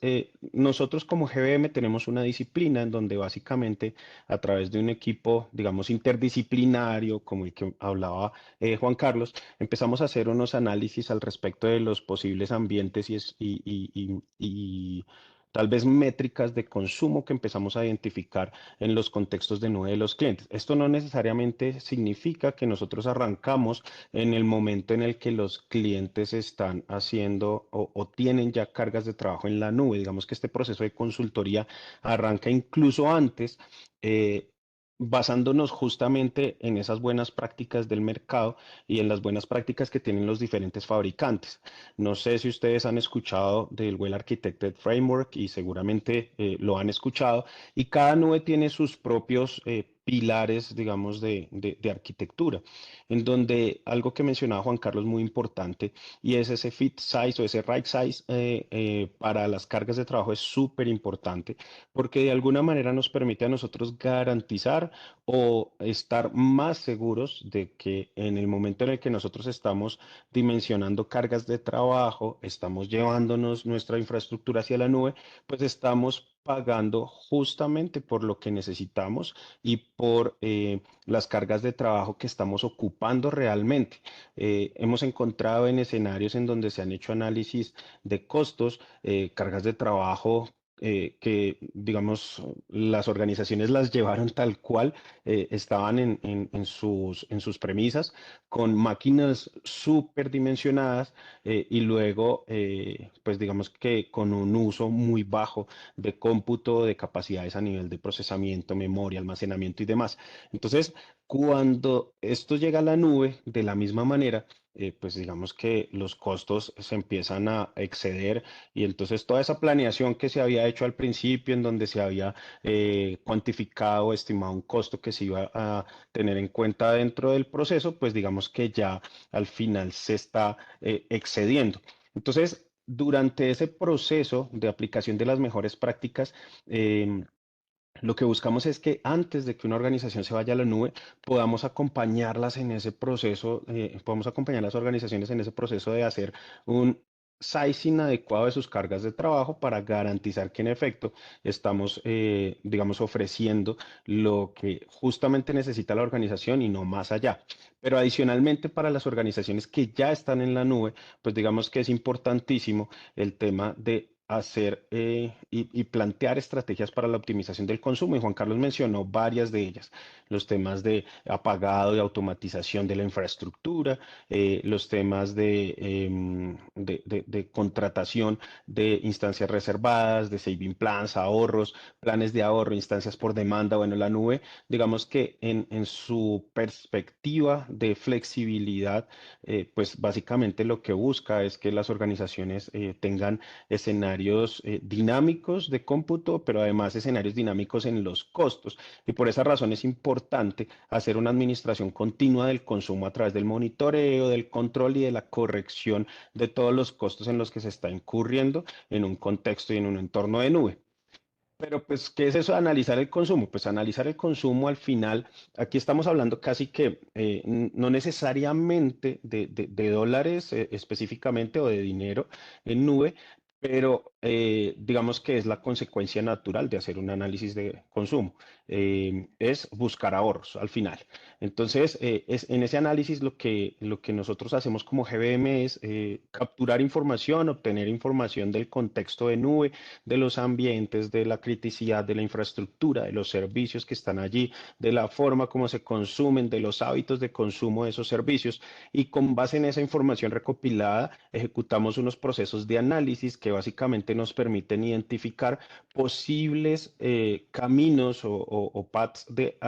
nosotros como GBM tenemos una disciplina en donde básicamente a través de un equipo, digamos, interdisciplinario, como el que hablaba Juan Carlos, empezamos a hacer unos análisis al respecto de los posibles ambientes y tal vez métricas de consumo que empezamos a identificar en los contextos de nube de los clientes. Esto no necesariamente significa que nosotros arrancamos en el momento en el que los clientes están haciendo o tienen ya cargas de trabajo en la nube. Digamos que este proceso de consultoría arranca incluso antes. Basándonos justamente en esas buenas prácticas del mercado y en las buenas prácticas que tienen los diferentes fabricantes. No sé si ustedes han escuchado del Well Architected Framework y seguramente lo han escuchado, y cada nube tiene sus propios pilares, digamos, de arquitectura, en donde algo que mencionaba Juan Carlos muy importante y es ese fit size o ese right size para las cargas de trabajo es súper importante porque de alguna manera nos permite a nosotros garantizar o estar más seguros de que en el momento en el que nosotros estamos dimensionando cargas de trabajo, estamos llevándonos nuestra infraestructura hacia la nube, pues estamos pagando justamente por lo que necesitamos y por las cargas de trabajo que estamos ocupando realmente. Hemos encontrado en escenarios en donde se han hecho análisis de costos, cargas de trabajo que, digamos, las organizaciones las llevaron tal cual estaban en sus premisas, con máquinas súper dimensionadas y luego, pues digamos que con un uso muy bajo de cómputo, de capacidades a nivel de procesamiento, memoria, almacenamiento y demás. Entonces, cuando esto llega a la nube, de la misma manera, pues digamos que los costos se empiezan a exceder y entonces toda esa planeación que se había hecho al principio, en donde se había cuantificado o estimado un costo que se iba a tener en cuenta dentro del proceso, pues digamos que ya al final se está excediendo. Entonces, durante ese proceso de aplicación de las mejores prácticas, lo que buscamos es que antes de que una organización se vaya a la nube, podamos acompañarlas en ese proceso, podamos acompañar a las organizaciones en ese proceso de hacer un sizing adecuado de sus cargas de trabajo para garantizar que en efecto estamos, digamos, ofreciendo lo que justamente necesita la organización y no más allá. Pero adicionalmente para las organizaciones que ya están en la nube, pues digamos que es importantísimo el tema de hacer y plantear estrategias para la optimización del consumo. Y Juan Carlos mencionó varias de ellas, los temas de apagado y automatización de la infraestructura, los temas de contratación de instancias reservadas, de saving plans, ahorros, planes de ahorro, instancias por demanda. Bueno, la nube, digamos que en su perspectiva de flexibilidad, pues básicamente lo que busca es que las organizaciones tengan escenarios dinámicos de cómputo, pero además escenarios dinámicos en los costos. Y por esa razón es importante hacer una administración continua del consumo a través del monitoreo, del control y de la corrección de todos los costos en los que se está incurriendo en un contexto y en un entorno de nube. Pero pues, ¿qué es eso de analizar el consumo? Pues analizar el consumo al final, aquí estamos hablando casi que no necesariamente de dólares específicamente o de dinero en nube, pero digamos que es la consecuencia natural de hacer un análisis de consumo, es buscar ahorros al final. Entonces, en ese análisis lo que nosotros hacemos como GBM es capturar información, obtener información del contexto de nube, de los ambientes, de la criticidad de la infraestructura, de los servicios que están allí, de la forma como se consumen, de los hábitos de consumo de esos servicios. Y con base en esa información recopilada, ejecutamos unos procesos de análisis que básicamente nos permiten identificar posibles caminos o paths de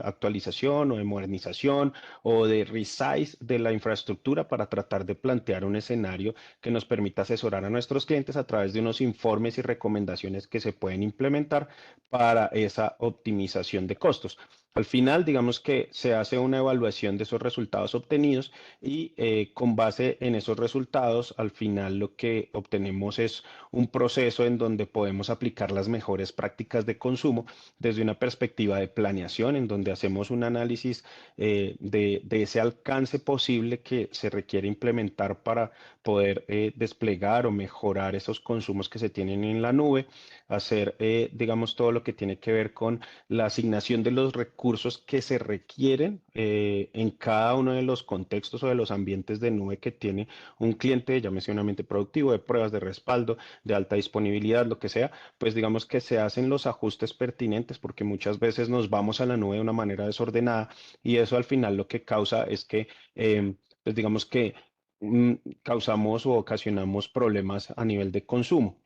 actualización o de modernización o de resize de la infraestructura para tratar de plantear un escenario que nos permita asesorar a nuestros clientes a través de unos informes y recomendaciones que se pueden implementar para esa optimización de costos. Al final, digamos que se hace una evaluación de esos resultados obtenidos y con base en esos resultados, al final lo que obtenemos es un proceso en donde podemos aplicar las mejores prácticas de consumo desde una perspectiva de planeación, en donde hacemos un análisis de ese alcance posible que se requiere implementar para poder desplegar o mejorar esos consumos que se tienen en la nube, hacer, digamos, todo lo que tiene que ver con la asignación de los recursos que se requieren en cada uno de los contextos o de los ambientes de nube que tiene un cliente, llámese un ambiente productivo, de pruebas de respaldo, de alta disponibilidad, lo que sea, pues digamos que se hacen los ajustes pertinentes porque muchas veces nos vamos a la nube de una manera desordenada y eso al final lo que causa es que, pues digamos que mm, causamos o ocasionamos problemas a nivel de consumo.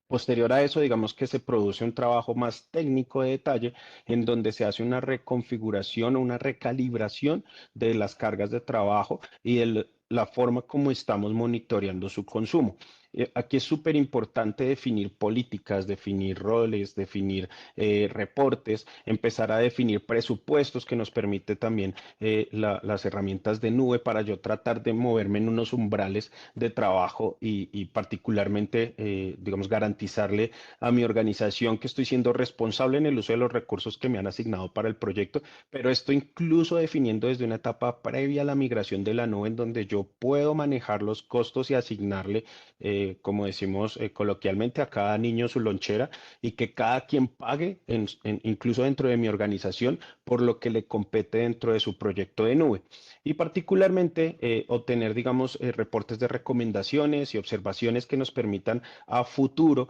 Posterior a eso, digamos que se produce un trabajo más técnico de detalle en donde se hace una reconfiguración o una recalibración de las cargas de trabajo y la forma como estamos monitoreando su consumo. Aquí es súper importante definir políticas, definir roles, definir reportes, empezar a definir presupuestos que nos permite también las herramientas de nube para yo tratar de moverme en unos umbrales de trabajo y particularmente, digamos, garantizarle a mi organización que estoy siendo responsable en el uso de los recursos que me han asignado para el proyecto, pero esto incluso definiendo desde una etapa previa a la migración de la nube en donde yo puedo manejar los costos y asignarle, como decimos coloquialmente, a cada niño su lonchera y que cada quien pague, incluso dentro de mi organización, por lo que le compete dentro de su proyecto de nube y particularmente obtener, digamos, reportes de recomendaciones y observaciones que nos permitan a futuro,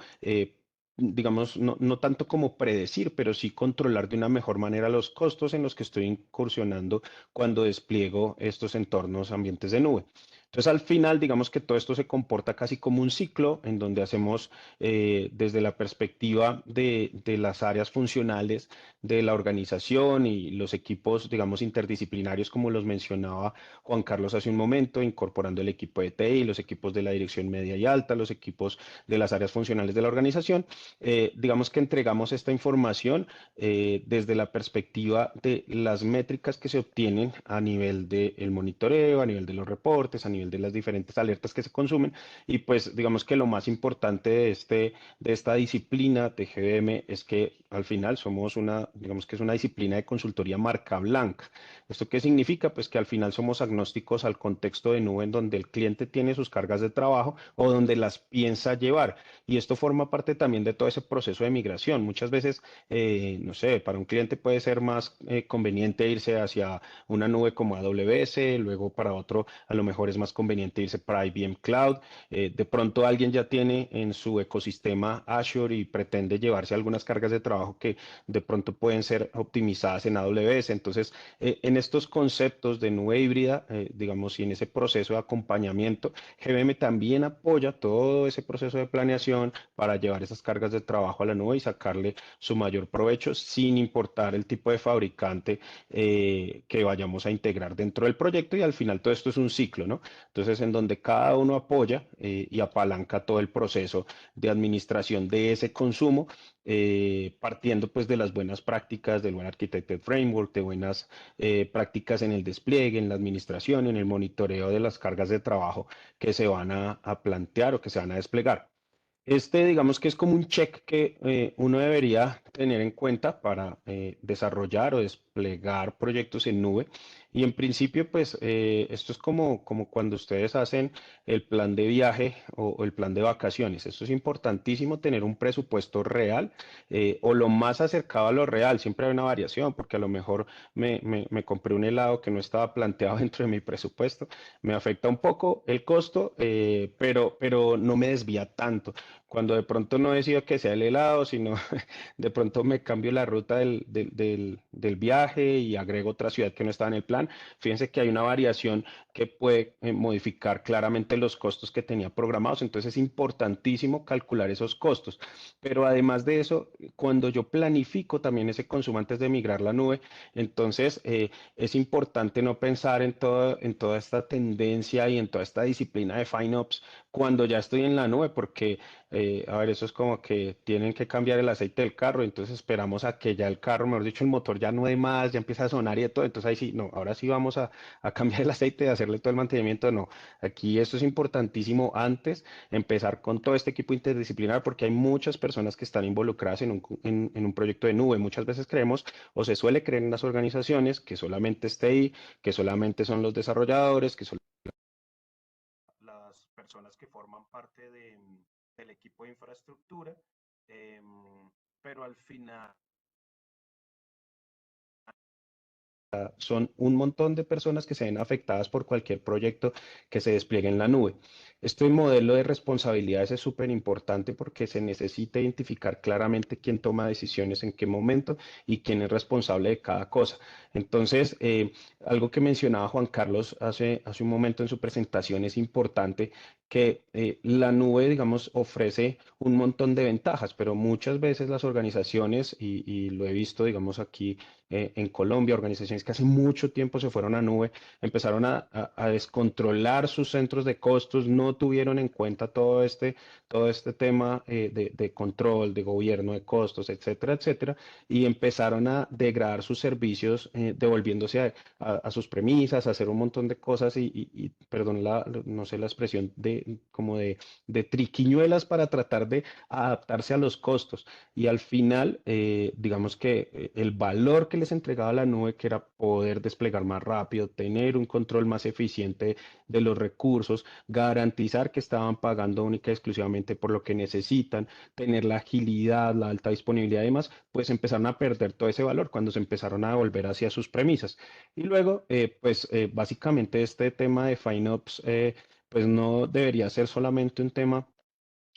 digamos, no tanto como predecir, pero sí controlar de una mejor manera los costos en los que estoy incursionando cuando despliego estos entornos ambientes de nube. Entonces, al final, digamos que todo esto se comporta casi como un ciclo en donde hacemos desde la perspectiva de las áreas funcionales de la organización y los equipos, digamos, interdisciplinarios, como los mencionaba Juan Carlos hace un momento, incorporando el equipo de TI, los equipos de la dirección media y alta, los equipos de las áreas funcionales de la organización. Digamos que entregamos esta información desde la perspectiva de las métricas que se obtienen a nivel del monitoreo, a nivel de los reportes, a nivel de las diferentes alertas que se consumen y pues digamos que lo más importante de esta disciplina de GBM es que al final somos digamos que es una disciplina de consultoría marca blanca. ¿Esto qué significa? Pues que al final somos agnósticos al contexto de nube en donde el cliente tiene sus cargas de trabajo o donde las piensa llevar. Y esto forma parte también de todo ese proceso de migración. Muchas veces, no sé, para un cliente puede ser más conveniente irse hacia una nube como AWS, luego para otro a lo mejor es más conveniente irse para IBM Cloud. De pronto alguien ya tiene en su ecosistema Azure y pretende llevarse algunas cargas de trabajo que de pronto pueden ser optimizadas en AWS. Entonces, en estos conceptos de nube híbrida, digamos, y en ese proceso de acompañamiento, GBM también apoya todo ese proceso de planeación para llevar esas cargas de trabajo a la nube y sacarle su mayor provecho sin importar el tipo de fabricante que vayamos a integrar dentro del proyecto y al final todo esto es un ciclo, ¿no? Entonces, en donde cada uno apoya y apalanca todo el proceso de administración de ese consumo, partiendo pues de las buenas prácticas del buen Architected Framework, de buenas prácticas en el despliegue, en la administración, en el monitoreo de las cargas de trabajo que se van a plantear o que se van a desplegar. Digamos que es como un check que uno debería tener en cuenta para desarrollar o desplegar proyectos en nube Y en principio, pues esto es como cuando ustedes hacen el plan de viaje o el plan de vacaciones. Esto es importantísimo tener un presupuesto real o lo más acercado a lo real. Siempre hay una variación porque a lo mejor me compré un helado que no estaba planteado dentro de mi presupuesto. Me afecta un poco el costo, pero no me desvía tanto. Cuando de pronto no decido que sea el helado, sino de pronto me cambio la ruta del viaje y agrego otra ciudad que no estaba en el plan. Fíjense que hay una variación que puede modificar claramente los costos que tenía programados. Entonces es importantísimo calcular esos costos. Pero además de eso, cuando yo planifico también ese consumo antes de migrar la nube, entonces es importante no pensar en toda esta tendencia y en toda esta disciplina de FinOps cuando ya estoy en la nube, porque a ver, eso es como que tienen que cambiar el aceite del carro, entonces esperamos a que ya el carro, mejor dicho, el motor ya no dé más, ya empieza a sonar y de todo, entonces ahí sí, no, ahora sí vamos a cambiar el aceite, y hacerle todo el mantenimiento, no. Aquí esto es importantísimo antes, empezar con todo este equipo interdisciplinar, porque hay muchas personas que están involucradas en un proyecto de nube. Muchas veces creemos, o se suele creer en las organizaciones, que solamente es TI, que solamente son los desarrolladores, que son las personas que forman parte del equipo de infraestructura, pero al final son un montón de personas que se ven afectadas por cualquier proyecto que se despliegue en la nube. Este modelo de responsabilidades es súper importante porque se necesita identificar claramente quién toma decisiones en qué momento y quién es responsable de cada cosa. Entonces, algo que mencionaba Juan Carlos hace un momento en su presentación es importante que la nube, digamos, ofrece un montón de ventajas, pero muchas veces las organizaciones, y lo he visto, digamos, aquí en Colombia, organizaciones que hace mucho tiempo se fueron a nube, empezaron a descontrolar sus centros de costos, no tuvieron en cuenta todo este tema de control, de gobierno de costos, etcétera, etcétera, y empezaron a degradar sus servicios, devolviéndose a sus premisas, a hacer un montón de cosas perdón, no sé la expresión, de triquiñuelas para tratar de adaptarse a los costos. Y al final, digamos que el valor que les entregaba la nube, que era poder desplegar más rápido, tener un control más eficiente de los recursos, garantizar que estaban pagando única y exclusivamente por lo que necesitan, tener la agilidad, la alta disponibilidad y demás, pues empezaron a perder todo ese valor cuando se empezaron a volver hacia sus premisas. Y luego, básicamente este tema de FinOps, pues no debería ser solamente un tema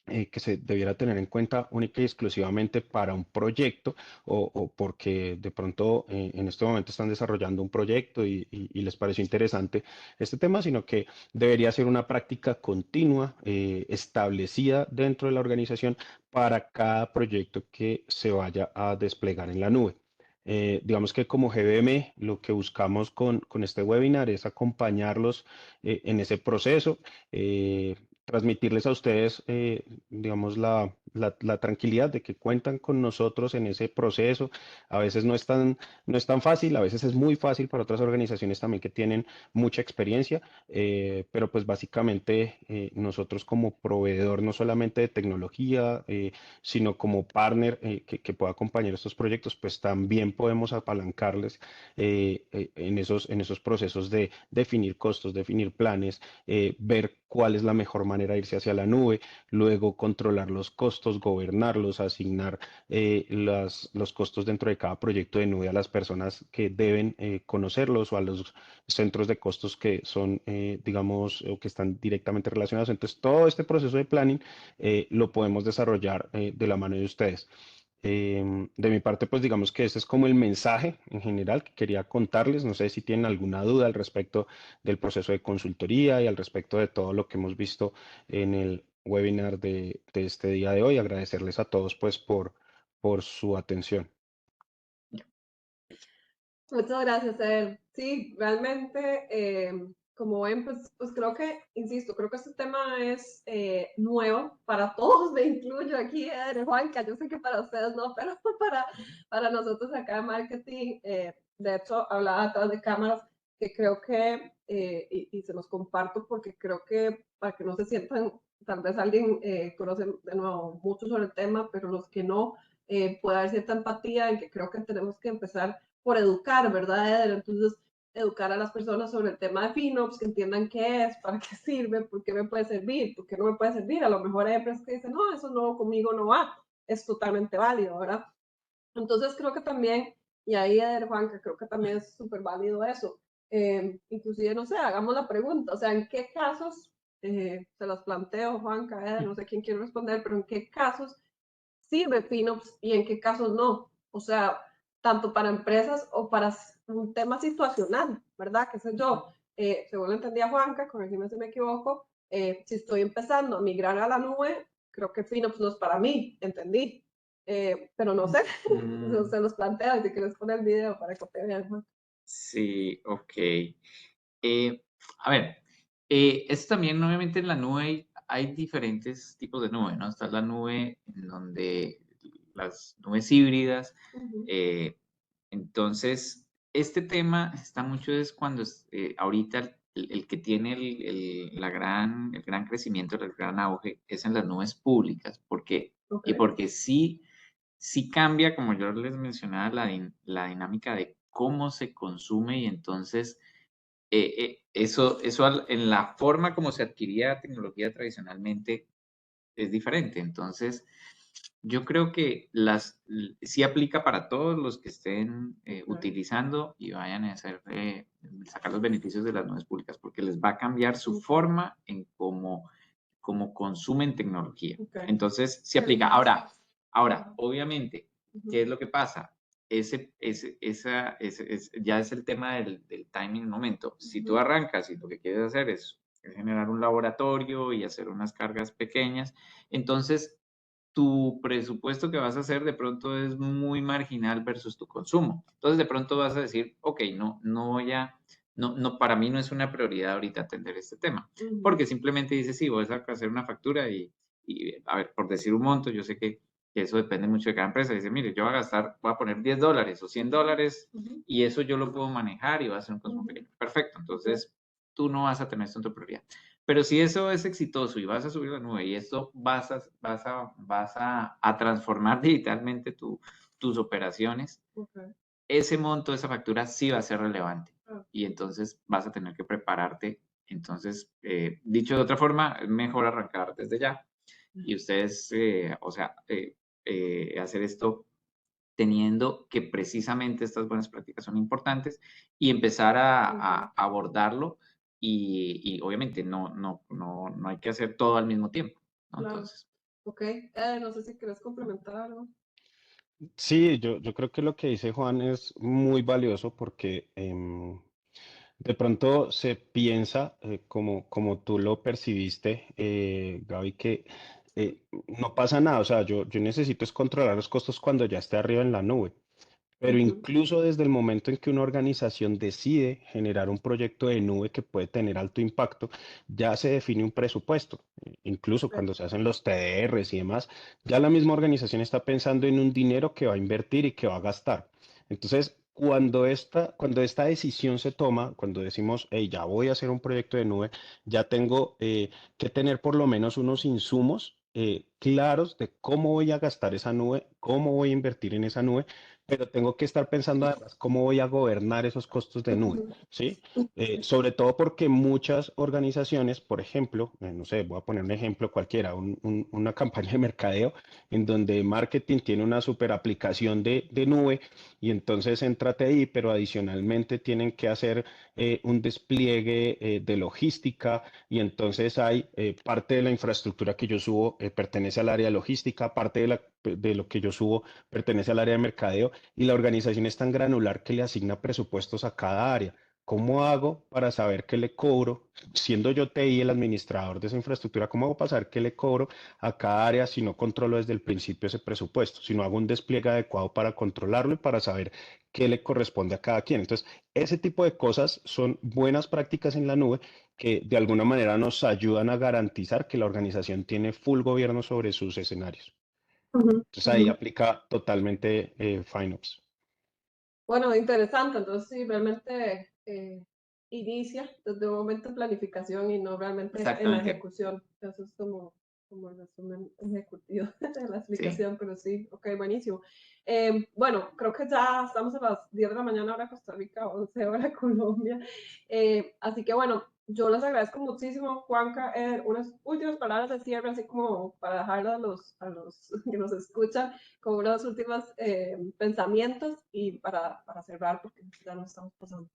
que se debiera tener en cuenta única y exclusivamente para un proyecto o porque de pronto en este momento están desarrollando un proyecto y les pareció interesante este tema, sino que debería ser una práctica continua, establecida dentro de la organización para cada proyecto que se vaya a desplegar en la nube. Digamos que como GBM lo que buscamos con este webinar es acompañarlos en ese proceso. Transmitirles a ustedes, digamos, la tranquilidad de que cuentan con nosotros en ese proceso. A veces no es tan fácil, a veces es muy fácil para otras organizaciones también que tienen mucha experiencia, pero pues básicamente nosotros como proveedor no solamente de tecnología, sino como partner que pueda acompañar estos proyectos, pues también podemos apalancarles en esos procesos de definir costos, definir planes, ver cuál es la mejor manera de irse hacia la nube, luego controlar los costos, gobernarlos, asignar los costos dentro de cada proyecto de nube a las personas que deben conocerlos o a los centros de costos que son, digamos, o que están directamente relacionados. Entonces, todo este proceso de planning lo podemos desarrollar de la mano de ustedes. De mi parte, pues digamos que ese es como el mensaje en general que quería contarles. No sé si tienen alguna duda al respecto del proceso de consultoría y al respecto de todo lo que hemos visto en el webinar de este día de hoy. Agradecerles a todos pues por su atención. Muchas gracias, Eder. Sí, realmente, como ven, pues creo que, insisto, creo que este tema es nuevo para todos, me incluyo aquí, Eder, Juanca, yo sé que para ustedes no, pero para nosotros acá en marketing, de hecho, hablaba atrás de cámaras que creo que, y se los comparto porque creo que para que no se sientan, tal vez alguien conoce de nuevo mucho sobre el tema, pero los que no, puede haber cierta empatía en que creo que tenemos que empezar por educar, ¿verdad, Eder? Entonces, educar a las personas sobre el tema de FinOps, que entiendan qué es, para qué sirve, por qué me puede servir, por qué no me puede servir. A lo mejor hay empresas que dicen, no, eso no, conmigo no va. Es totalmente válido, ¿verdad? Entonces creo que también, y ahí Juanca, creo que también es súper válido eso. Inclusive, no sé, hagamos la pregunta, o sea, ¿en qué casos, se los planteo, Juanca, no sé quién quiere responder, pero en qué casos sirve FinOps y en qué casos no? O sea, tanto para empresas o para un tema situacional, ¿verdad? ¿Qué sé yo? Según lo entendía Juanca, corrígeme si me equivoco, si estoy empezando a migrar a la nube, creo que FinOps no es para mí, entendí. Pero no sé, se los planteo, si quieres poner el video para que te vean. Sí, ok. A ver, esto también obviamente en la nube hay diferentes tipos de nube, ¿no? Está la nube en donde las nubes híbridas. Entonces, este tema está mucho es cuando ahorita el que tiene el gran crecimiento, el gran auge es en las nubes públicas, porque, y porque sí cambia, como yo les mencionaba, la dinámica de cómo se consume y entonces eso en la forma como se adquiría tecnología tradicionalmente es diferente. Entonces, yo creo que sí aplica para todos los que estén utilizando y vayan a sacar los beneficios de las nubes públicas, porque les va a cambiar su forma en cómo consumen tecnología. Entonces, sí aplica. Ahora, obviamente, ¿qué es lo que pasa? Ya es el tema del timing en el momento. Si tú arrancas y lo que quieres hacer es generar un laboratorio y hacer unas cargas pequeñas, entonces tu presupuesto que vas a hacer de pronto es muy marginal versus tu consumo. Entonces de pronto vas a decir, ok, no voy a, no, para mí no es una prioridad ahorita atender este tema, porque simplemente dices, sí, voy a hacer una factura a ver, por decir un monto, yo sé que eso depende mucho de cada empresa. Dice, mire, yo voy a poner $10 o $100 y eso yo lo puedo manejar y va a ser un consumo pequeño. Perfecto, entonces tú no vas a tener esto en tu prioridad. Pero si eso es exitoso y vas a subir la nube y esto vas a transformar digitalmente tus operaciones, ese monto, esa factura sí va a ser relevante. Y entonces vas a tener que prepararte. Entonces, dicho de otra forma, es mejor arrancar desde ya. Y ustedes, hacer esto teniendo que precisamente estas buenas prácticas son importantes y empezar a abordarlo y obviamente no hay que hacer todo al mismo tiempo, ¿no? Claro. Entonces. Ok, no sé si quieres complementar algo. Sí, yo creo que lo que dice Juan es muy valioso porque de pronto se piensa, como tú lo percibiste, Gaby, que no pasa nada. O sea, yo necesito es controlar los costos cuando ya esté arriba en la nube. Pero incluso desde el momento en que una organización decide generar un proyecto de nube que puede tener alto impacto, ya se define un presupuesto. Incluso cuando se hacen los TDRs y demás, ya la misma organización está pensando en un dinero que va a invertir y que va a gastar. Entonces, cuando esta decisión se toma, cuando decimos, hey, ya voy a hacer un proyecto de nube, ya tengo que tener por lo menos unos insumos claros de cómo voy a gastar esa nube, cómo voy a invertir en esa nube, pero tengo que estar pensando además cómo voy a gobernar esos costos de nube, ¿sí? Sobre todo porque muchas organizaciones, por ejemplo, no sé, voy a poner un ejemplo cualquiera, una campaña de mercadeo en donde marketing tiene una super aplicación de nube y entonces entra TI, pero adicionalmente tienen que hacer un despliegue de logística y entonces hay parte de la infraestructura que yo subo pertenece al área de logística, parte de lo que yo subo pertenece al área de mercadeo y la organización es tan granular que le asigna presupuestos a cada área. ¿Cómo hago para saber qué le cobro, siendo yo TI el administrador de esa infraestructura, cómo hago para saber qué le cobro a cada área si no controlo desde el principio ese presupuesto, si no hago un despliegue adecuado para controlarlo y para saber qué le corresponde a cada quien? Entonces, ese tipo de cosas son buenas prácticas en la nube que de alguna manera nos ayudan a garantizar que la organización tiene full gobierno sobre sus escenarios. Entonces ahí aplica totalmente FinOps. Bueno, interesante. Entonces, sí, realmente inicia desde un momento de planificación y no realmente en la Exactamente. ejecución. Eso es como como el resumen ejecutivo de la Sí. explicación, pero sí, ok, buenísimo. Bueno, creo que ya estamos a las 10 de la mañana hora Costa Rica, 11 hora Colombia. Así que bueno, yo les agradezco muchísimo, Juanca, unas últimas palabras de cierre, así como para dejarlo a los que nos escuchan, con unos últimos pensamientos y para cerrar, porque ya nos estamos pasando.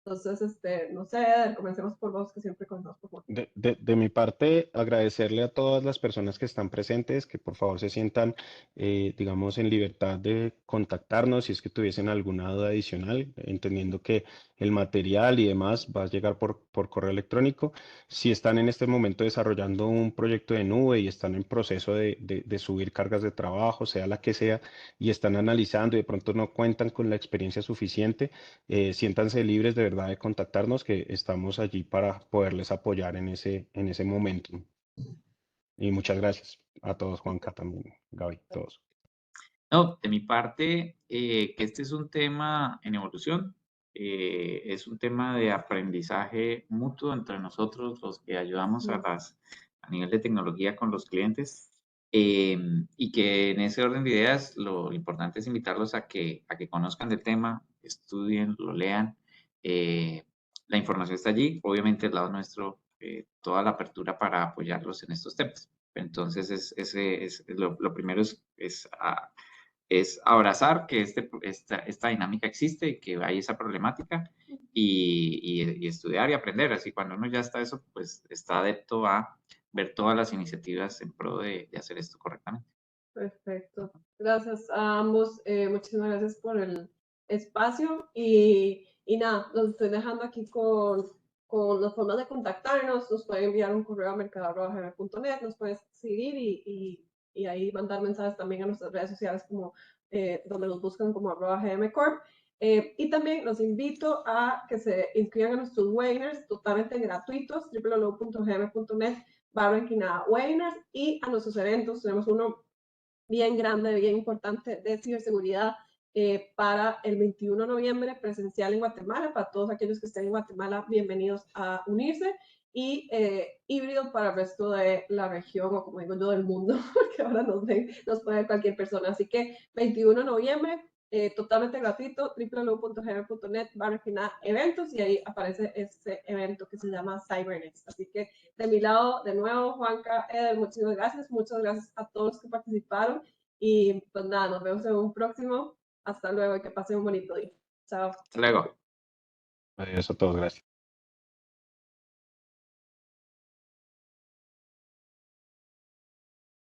Entonces, no sé, comencemos por vos, que siempre comenzamos por vos. De mi parte, agradecerle a todas las personas que están presentes, que por favor se sientan, digamos, en libertad de contactarnos si es que tuviesen alguna duda adicional, entendiendo que el material y demás va a llegar por correo electrónico. Si están en este momento desarrollando un proyecto de nube y están en proceso de subir cargas de trabajo, sea la que sea, y están analizando y de pronto no cuentan con la experiencia suficiente, siéntanse libres de verdad de contactarnos, que estamos allí para poderles apoyar en ese momento. Y muchas gracias a todos, Juanca también, Gaby, todos. No, de mi parte, que este es un tema en evolución, es un tema de aprendizaje mutuo entre nosotros, los que ayudamos a nivel de tecnología con los clientes, y que en ese orden de ideas lo importante es invitarlos a que conozcan del tema, estudien, lo lean. La información está allí, obviamente del lado nuestro, toda la apertura para apoyarlos en estos temas. Entonces, lo primero es abrazar que esta dinámica existe y que hay esa problemática y estudiar y aprender. Así cuando uno ya está eso, pues está adepto a ver todas las iniciativas en pro de hacer esto correctamente. Perfecto. Gracias a ambos. Muchísimas gracias por el espacio y nada, los estoy dejando aquí con las formas de contactarnos. Nos pueden enviar un correo a mercado@gmail.net, nos pueden seguir y ahí mandar mensajes también a nuestras redes sociales como donde nos buscan como @gmcorp. Y también los invito a que se inscriban a nuestros webinars totalmente gratuitos, www.gm.net/webinars, y a nuestros eventos. Tenemos uno bien grande, bien importante de ciberseguridad para el 21 de noviembre presencial en Guatemala. Para todos aquellos que estén en Guatemala, bienvenidos a unirse. Y híbrido para el resto de la región, o como digo yo, del mundo, porque ahora nos puede ver cualquier persona. Así que 21 de noviembre, totalmente gratuito, www.gm.net/eventos, y ahí aparece este evento que se llama CyberNext. Así que de mi lado, de nuevo, Juanca, Eder, muchas gracias a todos los que participaron, y pues nada, nos vemos en un próximo. Hasta luego y que pasen un bonito día. Chao. Hasta luego. Adiós a todos, gracias.